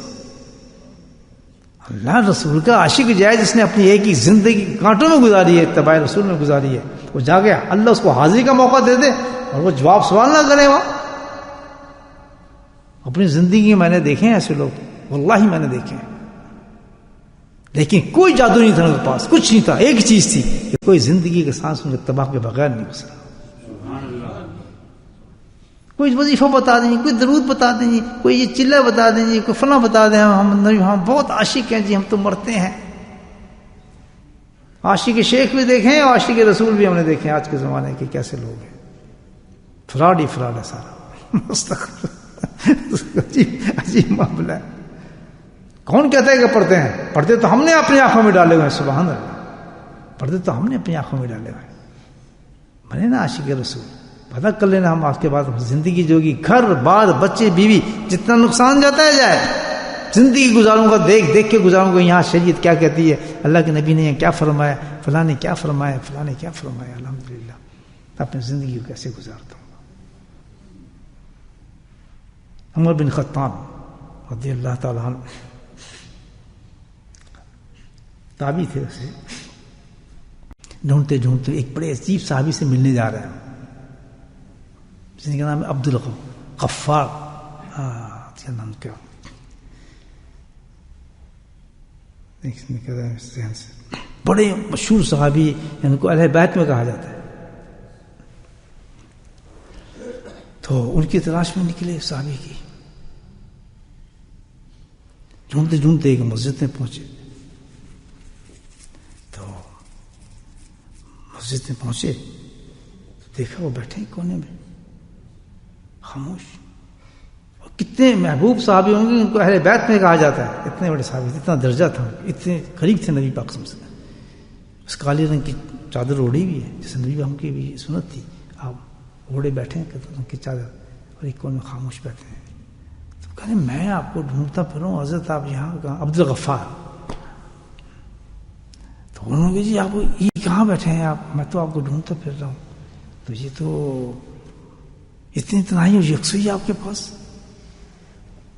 اللہ رسول کا عاشق جائے جس نے اپنی ایک ہی زندگی کانٹوں میں گزاری ہے، اتباع رسول میں گزاری ہے، وہ جا گیا اللہ اس کو حاضری کا موقع دے دے اور وہ جواب سوال نہ کرے. وہاں اپنی زندگی میں میں نے دیکھے ہیں ایسے لوگ، واللہ میں نے دیکھے ہیں. لیکن کوئی جادو نہیں تھا ان کے پاس، کچھ نہیں تھا. ایک چیز تھی کہ کوئی زندگی کے سانس ان کے اتباع کے بغیر نہیں گزرا. کوئی وظیفہ بتا دیں، کوئی درود بتا دیں، کوئی یہ چلہ بتا دیں، کوئی فلاں بتا دیں، ہم بہت عاشق ہیں جی، ہم تو مرتے ہیں. عاشق شیخ بھی دیکھیں اور عاشق رسول بھی ہم نے دیکھے. آج کے زمانے کے کیسے لوگ ہیں، فراڈ ہی فراڈ ہے سارا. عجیب معاملہ ہے. کون کہتا ہے کہ پڑھتے ہیں؟ پڑھتے تو ہم نے اپنی آنکھوں میں ڈالے ہوئے ہیں. سبحان اللہ. پڑھتے تو ہم نے اپنی آنکھوں میں ڈالے ہوئے ہیں. بنے نا عاشق رسول. پتہ کر لینا ہم آپ کے بعد زندگی جو ہوگی، گھر بار بچے بیوی، جتنا نقصان جاتا ہے جائے. زندگی گزاروں گا دیکھ دیکھ کے گزاروں گا یہاں شریعت کیا کہتی ہے، اللہ کے نبی نے کیا فرمایا، فلاں نے کیا فرمایا، فلاں نے کیا فرمایا. الحمدللہ اپنی زندگی کو کیسے گزارتا ہوں. عمر بن خطاب رضی اللہ تعالیٰ عنہ تابعی تھے. اسے ڈھونڈتے ڈھونڈتے ایک بڑے عجیب صحابی سے ملنے جا رہے ہیں جن کا نام ہے عبد الغفار. کیا نام کیا بڑے مشہور صحابی، ان کو اہل بیت میں کہا جاتا ہے. تو ان کی تلاش میں نکلے صحابی کی. ڈھونڈتے ڈھونڈتے ایک مسجد میں پہنچے. تو مسجد میں پہنچے دیکھا وہ بیٹھے کونے میں خاموش. اور کتنے محبوب صحابی ہوں گے، ان کو اہل بیت میں کہا جاتا ہے. اتنے بڑے صحابی، اتنا درجہ تھا، اتنے قریب تھے نبی پاک صلی اللہ علیہ وسلم. اس کالے رنگ کی چادر اوڑھی ہوئی ہے جیسے نبی ہم کی بھی سنت تھی. آپ اوڑے بیٹھے ہیں کتنے رنگ کی چادر، اور ایک کون میں خاموش بیٹھے ہیں. تو کہنے میں آپ کو ڈھونڈتا پھروں حضرت، آپ یہاں کہاں؟ عبد الغفار. تو انہوں نے جی آپ یہ کہاں بیٹھے ہیں آپ؟ میں تو آپ کو ڈھونڈتا پھر رہا ہوں. تو یہ تو اتنی تنہائی اور یکسوئی آپ کے پاس،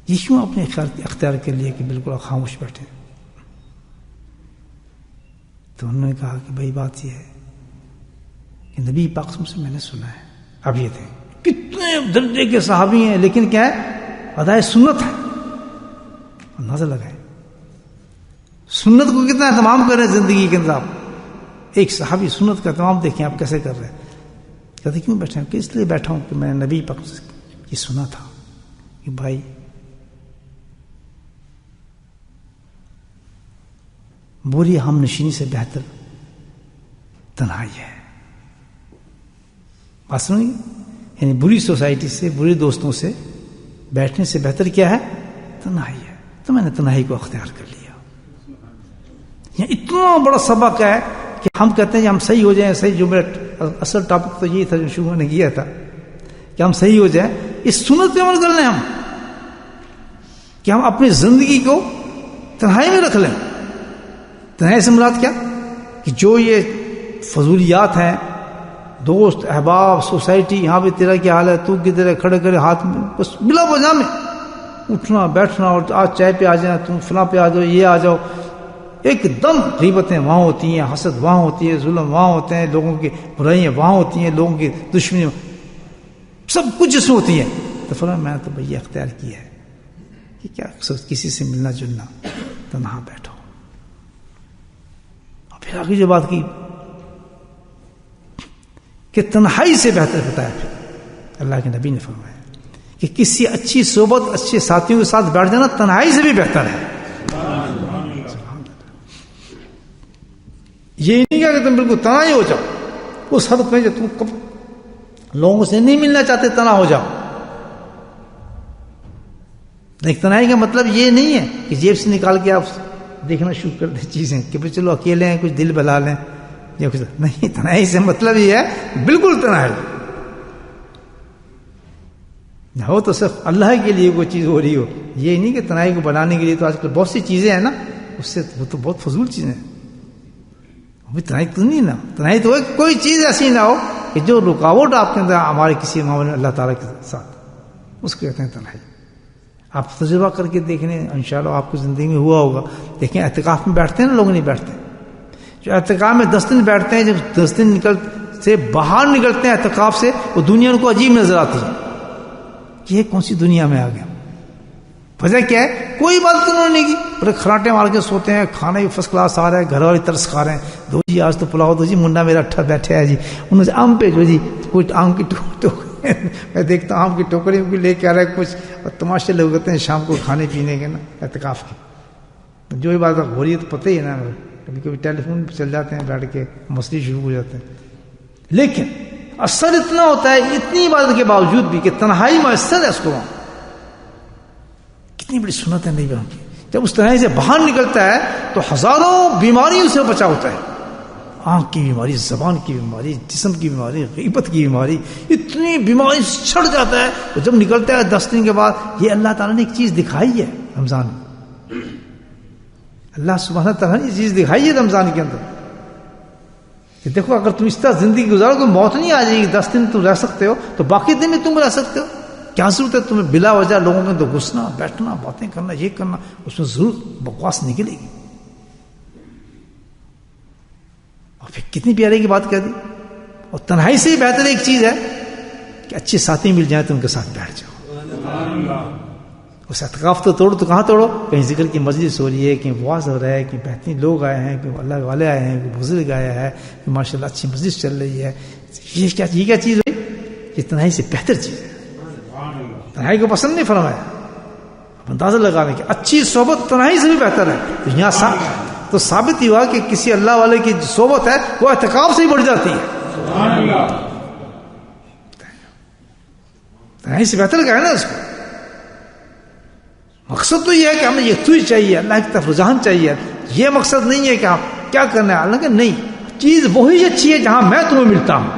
یہ کیوں آپ نے اختیار کر لیا کہ بالکل خاموش بیٹھے؟ تو انہوں نے کہا کہ بھائی بات یہ ہے کہ نبی پاک سے میں نے سنا ہے. اب یہ تھے کتنے درجے کے صحابی ہیں، لیکن کیا ہے ادائے سنت ہے. اندازہ لگائیں سنت کو کتنا اہتمام کر رہے ہیں زندگی کے اندر. آپ ایک صحابی سنت کا اہتمام دیکھیں آپ کیسے کر رہے ہیں. کہتے کیوں بیٹھے ہیں؟ کہ اس لیے بیٹھا ہوں کہ میں نے نبی پاک سے یہ سنا تھا کہ بھائی بری ہم نشینی سے بہتر تنہائی ہے. بات سنیں، یعنی بری سوسائٹی سے، بری دوستوں سے بیٹھنے سے بہتر کیا ہے؟ تنہائی ہے. تو میں نے تنہائی کو اختیار کر لیا. یہ اتنا بڑا سبق ہے کہ ہم کہتے ہیں کہ ہم صحیح ہو جائیں. صحیح جو میرا اصل ٹاپک تو یہی تھا جو شروع نے کیا تھا کہ ہم صحیح ہو جائیں. اس سنت پہ عمل کر لیں ہم کہ ہم اپنی زندگی کو تنہائی میں رکھ لیں. تنہائی سے مراد کیا؟ کہ جو یہ فضولیات ہیں، دوست احباب سوسائٹی، یہاں پہ تیرا کیا حال ہے، تو کدھر ہے، کھڑے کھڑے ہاتھ میں بس بلا وجہ میں اٹھنا بیٹھنا، اور آج چائے پہ آ جائیں، تم فلاں پہ آ جاؤ، یہ آ جاؤ. ایک دم غیبتیں وہاں ہوتی ہیں، حسد وہاں ہوتی ہے، ظلم وہاں ہوتے ہیں، لوگوں کی برائیاں وہاں ہوتی ہیں، لوگوں کی دشمنی سب کچھ اس میں ہوتی ہے. تو فرمایا میں تو بھئی اختیار کیا ہے کہ کیا کسی سے ملنا جلنا، تنہا بیٹھو. اور پھر آگے جو بات کی کہ تنہائی سے بہتر بتایا، پھر اللہ کے نبی نے فرمایا کہ کسی اچھی صحبت، اچھے ساتھیوں کے ساتھ بیٹھ جانا تنہائی سے بھی بہتر ہے. یہ نہیں کہا کہ تم بالکل تنہائی ہو جاؤ اس حد میں جو تم کب لوگوں سے نہیں ملنا چاہتے تنہا ہو جاؤ. لیکن تنہائی کا مطلب یہ نہیں ہے کہ جیب سے نکال کے آپ دیکھنا شروع کر دیں چیزیں کہ بھائی چلو اکیلے ہیں کچھ دل بہلا لیں یا کچھ نہیں. تنہائی سے مطلب یہ ہے بالکل تنہائی ہو تو صرف اللہ کے لیے کوئی چیز ہو رہی ہو. یہ نہیں کہ تنہائی کو بنانے کے لیے تو آج کل بہت سی چیزیں ہیں نا، اس سے وہ تو بہت فضول چیزیں ہیں. تنہائی تو نہیں نا، تنہائی تو کوئی چیز ایسی نہ ہو کہ جو رکاوٹ آپ کے اندر ہمارے کسی معاملے میں اللہ تعالیٰ کے ساتھ، اس کو کہتے ہیں تنہائی. آپ تجربہ کر کے دیکھیں انشاءاللہ آپ کی زندگی میں ہوا ہوگا. دیکھیں اعتکاف میں بیٹھتے ہیں نا لوگ، نہیں بیٹھتے. جو اعتکاف میں 10 دن بیٹھتے ہیں، جب 10 دن سے باہر نکلتے ہیں اعتکاف سے، وہ دنیا ان کو عجیب نظر آتی ہے کہ یہ کون سی دنیا میں آ گیا. وجہ کیا ہے؟ کوئی بات تو انہوں نے نہیں کی، پر کھراٹے مار کے سوتے ہیں، کھانا بھی فرسٹ کلاس آ رہا ہے، گھر والی ترس کھا رہے ہیں. دو جی آج تو پلاؤ دو جی، منڈا میرا اٹھا بیٹھا ہے جی، انہوں نے آم پہ جو جی کچھ آم کی میں دیکھتا ہوں آم کی ٹوکری بھی لے کے آ رہا ہے کچھ، اور تماشے لوگ ہوتے ہیں شام کو کھانے پینے کے نا اعتکاف کے. جو ہی بات ہو رہی ہے تو پتہ ہی ہے نا، کبھی کبھی ٹیلی فون پہ چل جاتے ہیں بیٹھ کے، مسئلے شروع ہو جاتے ہیں. لیکن اثر اتنا ہوتا ہے اتنی عبادت کے باوجود بھی کہ تنہائی میسر ہے اس کو. کتنی بڑی سنت ہے نہیں بہن کی. جب اس تنہائی سے باہر نکلتا ہے تو ہزاروں بیماریوں سے بچا ہوتا ہے. آنکھ کی بیماری، زبان کی بیماری، جسم کی بیماری، غیبت کی بیماری، اتنی بیماری چھڑ جاتا ہے. اور جب نکلتا ہے 10 دن کے بعد، یہ اللہ تعالیٰ نے ایک چیز دکھائی ہے رمضان میں. اللہ سبحانہ تعالیٰ نے یہ چیز دکھائی ہے رمضان کے اندر کہ دیکھو اگر تم اس طرح زندگی گزارو تو موت نہیں آ جائے گی. 10 دن تم رہ سکتے ہو تو باقی دن میں تم رہ سکتے ہو. کیا ضرورت ہے تمہیں بلا وجہ لوگوں میں تو گھسنا، بیٹھنا، باتیں کرنا، یہ کرنا. اس میں ضرور بکواس نکلے گی. اور پھر کتنی پیارے کی بات کہہ دی. اور تنہائی سے ہی بہتر ایک چیز ہے کہ اچھے ساتھی مل جائیں تو ان کے ساتھ بیٹھ جاؤ. اس اعتکاف تو توڑو تو کہاں توڑو؟ کہیں ذکر کی مجلس ہو رہی ہے، کہیں واعظ ہو رہا ہے، کہیں بہترین لوگ آئے ہیں، کہیں اللہ والے آئے ہیں، کوئی بزرگ آیا ہے، ماشاء اللہ اچھی مجلس چل رہی ہے. یہ کیا چیز ہوئی؟ یہ تنہائی سے بہتر چیز ہے. تنہائی کو پسند نہیں فرمایا. اندازہ لگا لیں کہ اچھی صحبت تنہائی سے بھی بہتر ہے. تو یہاں تو ثابت ہی ہوا کہ کسی اللہ والے کی جو صحبت ہے وہ اعتکاف سے ہی بڑھ جاتی ہے. تنہائی سے بہتر کہا ہے نا اس کو. مقصد تو یہ ہے کہ ہمیں یکسوئی چاہیے، اللہ کی طرف رجحان چاہیے. یہ مقصد نہیں ہے کہ آپ کیا کرنا ہے، اللہ نہیں، چیز وہی اچھی ہے جہاں میں تمہیں ملتا ہوں.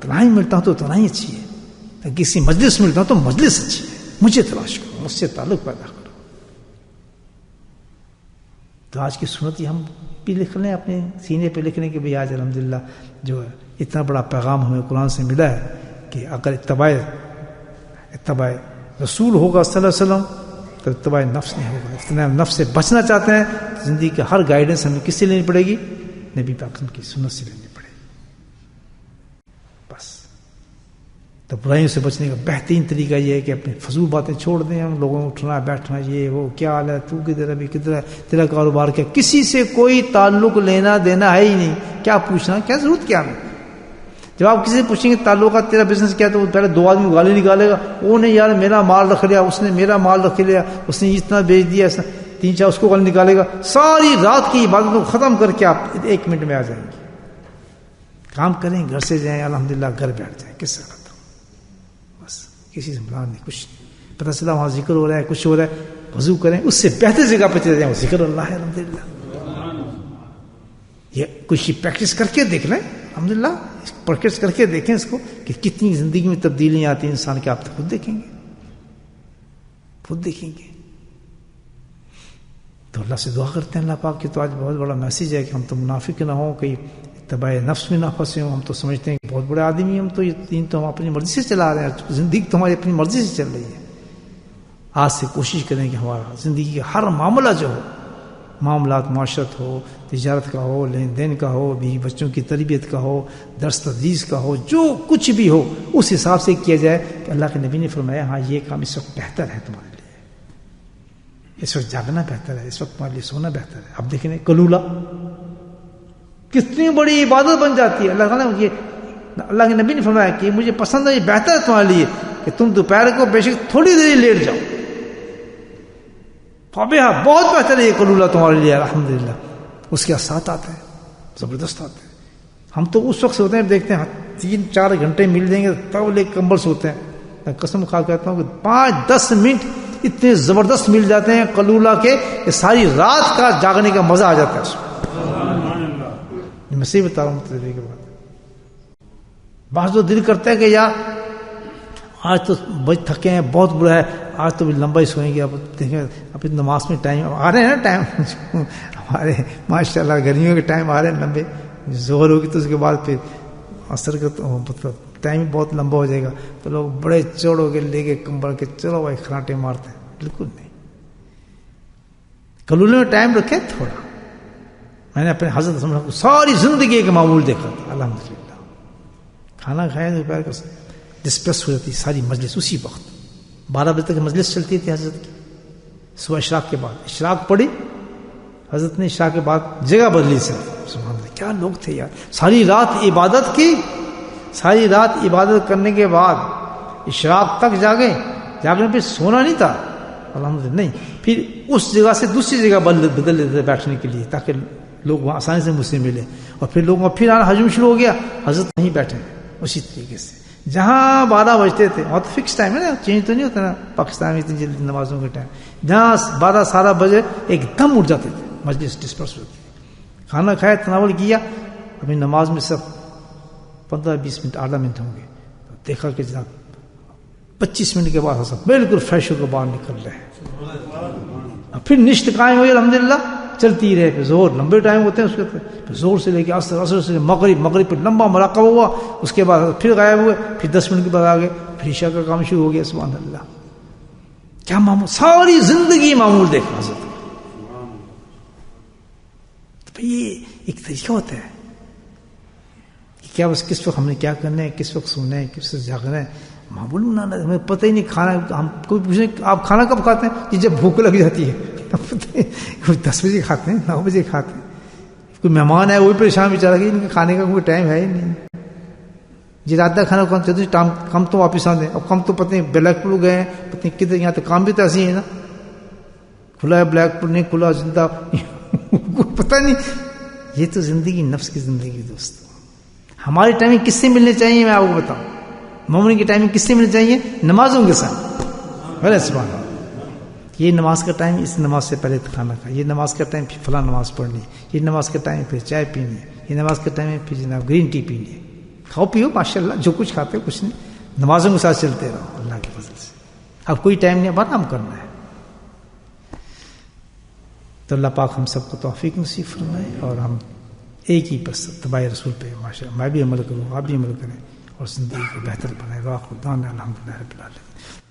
تنہائی ملتا ہوں تو تنہائی اچھی ہے. کسی مجلس ملتا ہوں تو مجلس اچھی ہے. مجھے تلاش کرو، مجھ سے تعلق پیدا کرو. تو آج کی سنت ہم بھی لکھ لیں اپنے سینے پہ، لکھ لیں کہ بھئی آج الحمدللہ جو ہے اتنا بڑا پیغام ہمیں قرآن سے ملا ہے کہ اگر اتباع رسول ہوگا صلی اللہ علیہ وسلم تو اتباع نفس نہیں ہوگا. اتنا نفس سے بچنا چاہتے ہیں، زندگی کا ہر گائیڈنس ہمیں کس سے لینی پڑے گی؟ نبی پاک کی سنت سے لینی پڑے گی. بس تو برائیوں سے بچنے کا بہترین طریقہ یہ ہے کہ اپنے فضول باتیں چھوڑ دیں. ہم لوگوں کو اٹھنا بیٹھنا یہ وہ کیا حال ہے, تو کدھر ابھی کدھر ہے, تیرا کاروبار کیا, کسی سے کوئی تعلق لینا دینا ہے ہی نہیں. کیا پوچھنا, کیا ضرورت کیا ہے. جب آپ کسی سے پوچھیں گے تعلقات تیرا بزنس کیا, تو پہلے 2 آدمی گالی نکالے گا, وہ نے یار میرا مال رکھ لیا, اس نے میرا مال رکھ لیا, اس نے اتنا بیچ دیا, 3-4 اس کو گالی نکالے گا. ساری رات کی عبادتوں کو ختم کر کے آپ 1 منٹ میں آ جائیں گے. کام کریں, گھر سے جائیں, الحمدللہ گھر بیٹھ جائیں. کس سے کرتا ہوں بس, کسی سے بلا نہیں, کچھ نہیں. پتہ چلا وہاں ذکر ہو رہا ہے, کچھ ہو رہا ہے, وضو کریں, اس سے بہتر جگہ پہ چلے جائیں, وہ ذکر اللہ ہے. الحمدللہ یہ کچھ پریکٹس کر کے دیکھ لیں. الحمدللہ پریکٹس کر کے دیکھیں اس کو کہ کتنی زندگی میں تبدیلیاں آتی ہیں انسان کے. آپ تو خود دیکھیں گے, خود دیکھیں گے. تو اللہ سے دعا کرتے ہیں اللہ پاک کی. تو آج بہت بڑا میسج ہے کہ ہم تو منافق نہ ہوں, کہیں تباہ نفس میں نہ پھنسے ہوں. ہم تو سمجھتے ہیں کہ بہت بڑے آدمی ہیں ہم, تو یہ دین تو ہم اپنی مرضی سے چلا رہے ہیں, زندگی تو ہماری اپنی مرضی سے چل رہی ہے. آج سے کوشش کریں کہ ہمارا زندگی کا ہر معاملہ جو ہو, معاملات معاشرت ہو, تجارت کا ہو, لین دین کا ہو, بیوی بچوں کی تربیت کا ہو, درس تدریس کا ہو, جو کچھ بھی ہو اس حساب سے کیا جائے کہ اللہ کے نبی نے فرمایا ہاں یہ کام اس وقت بہتر ہے تمہارے لیے, اس وقت جاگنا بہتر ہے, اس وقت تمہارے لیے سونا بہتر ہے. اب دیکھیں کلولہ کتنی بڑی عبادت بن جاتی ہے. اللہ تعالیٰ نے اللہ کے نبی نے فرمایا کہ مجھے پسند ہے, یہ بہتر ہے تمہارے لیے کہ تم دوپہر کو بے شک تھوڑی دیر لیٹ جاؤ. بہت بہتر ہے یہ قلولہ تمہارے لیے. الحمدللہ اس کے ساتھ آتے ہیں, زبردست آتے ہیں. ہم تو اس وقت سوتے ہیں, دیکھتے ہیں 3-4 گھنٹے مل جائیں گے تب لے کمبل سوتے ہیں. میں قسم کھا کہتا ہوں کہ 5-10 منٹ اتنے زبردست مل جاتے ہیں قلولہ کے کہ ساری رات کا جاگنے کا مزہ آ جاتا ہے اس میں. میں صحیح بتا رہا ہوں تجربے کے بعد. بعض تو دل کرتا ہے کہ یار آج تو بچ تھکے ہیں, بہت برا ہے, آج تو بھی لمبا ہی سوئیں گے. اب دیکھیں اب نماز میں ٹائم آ رہے ہیں نا, ٹائم ہمارے ماشاء اللہ گرمیوں کے ٹائم آ رہے ہیں لمبے. ظہر ہوگی تو اس کے بعد پھر عصر کا ٹائم بہت لمبا ہو جائے گا. تو لوگ بڑے چوڑ ہو کے لے کے کمبل کے چلو بھائی خراٹے مارتے ہیں. بالکل نہیں, کلولے میں ٹائم رکھے تھوڑا. میں نے اپنے حضرت کو ساری زندگی ایک معمول دیکھا تھا. الحمدللہ کھانا کھایا دوپہر کا ڈسپرس ہو جاتی ساری مجلس اسی وقت. 12 بجے تک مجلس چلتی تھی حضرت کی. صبح اشراق کے بعد اشراق پڑھی حضرت نے, اشراق کے بعد جگہ بدلی سے. سبحان اللہ کیا لوگ تھے یار. ساری رات عبادت کی, ساری رات عبادت کرنے کے بعد اشراق تک جاگنے پہ سونا نہیں تھا. الحمدللہ نہیں, پھر اس جگہ سے دوسری جگہ بدل دیتے بیٹھنے کے لیے تاکہ لوگ وہاں آسانی سے مجھ سے ملے. اور پھر لوگوں پھر آنا ہجوم شروع ہو گیا, حضرت نہیں بیٹھے اسی طریقے سے. جہاں 12 بجتے تھے وہاں تو فکس ٹائم ہے نا, چینج تو نہیں ہوتا نا پاکستان میں اتنی جلدی نمازوں کے ٹائم. جہاں 12-12 بجے ایک دم اٹھ جاتے تھے, مجلس ڈسپرس ہوتی تھی. کھانا کھایا, تناول کیا, ابھی نماز میں سب 15-20 منٹ آدھا منٹ ہوں گے. دیکھا کہ جناب 25 منٹ کے بعد سب بالکل فریش ہو کے باہر نکل رہے ہیں. پھر نشت قائم ہوئی الحمدللہ, چلتی رہے. پھر زور لمبے ٹائم ہوتے ہیں اس کے, پھر زور سے لے کے عصر سے مغرب پہ لمبا مراقبہ ہوا. اس کے بعد پھر غائب ہوئے, پھر 10 منٹ کے بعد آ گئے, پھر عشاء کا کام شروع ہو گیا. سبحان اللہ کیا معمول, ساری زندگی معمول دیکھا حضرت. تو یہ ایک طریقہ ہوتا ہے کہ کیا بس کس وقت ہم نے کیا کرنا ہے, کس وقت سونا ہے, کس وقت جاگنا ہے. معمول بنانا ہمیں پتہ ہی نہیں. کھانا ہم کوئی پوچھیں آپ کھانا کب کھاتے ہیں, جب بھوک لگ جاتی ہے. کوئی 10 بجے کھاتے ہیں, 9 بجے کھاتے ہیں. کوئی مہمان ہے وہی پریشان بیچارہ کہ ان کے کھانے کا کوئی ٹائم ہے ہی نہیں. جی رات کا کھانا کون چاہتے کم تو واپس آتے ہیں. اب کم تو پتہ نہیں بلیک پور گئے ہیں, پتہ نہیں کدھر. یہاں تو کام بھی تو ایسے ہی ہے نا, کھلا ہے بلیک پور, نہیں کھلا زندہ پتہ نہیں. یہ تو زندگی نفس کی زندگی دوست. ہماری ٹائمنگ کس سے ملنے چاہیے میں آپ کو بتاؤں. مومن کی ٹائمنگ کس سے ملنی چاہیے, نمازوں کے ساتھ. سبحان اللہ, یہ نماز کا ٹائم, اس نماز سے پہلے کھانا کھا, یہ نماز کا ٹائم پھر فلاں نماز پڑھنی, یہ نماز کا ٹائم پھر چائے پینی ہے, یہ نماز کا ٹائم پھر جناب گرین ٹی پینی ہے. کھاؤ پیو ماشاء اللہ, جو کچھ کھاتے ہو کچھ نہیں, نمازوں کے ساتھ چلتے رہو اللہ کے فضل سے. اب کوئی ٹائم نہیں, اب آرام کرنا ہے. تو اللہ پاک ہم سب کو توفیق نصیب فرمائے اور ہم ایک ہی بس اتباع رسول پہ ماشاء اللہ میں بھی عمل کروں, آپ بھی عمل کریں اور زندگی کو بہتر بنائے. واخر دعوانا الحمدللہ رب العالمین.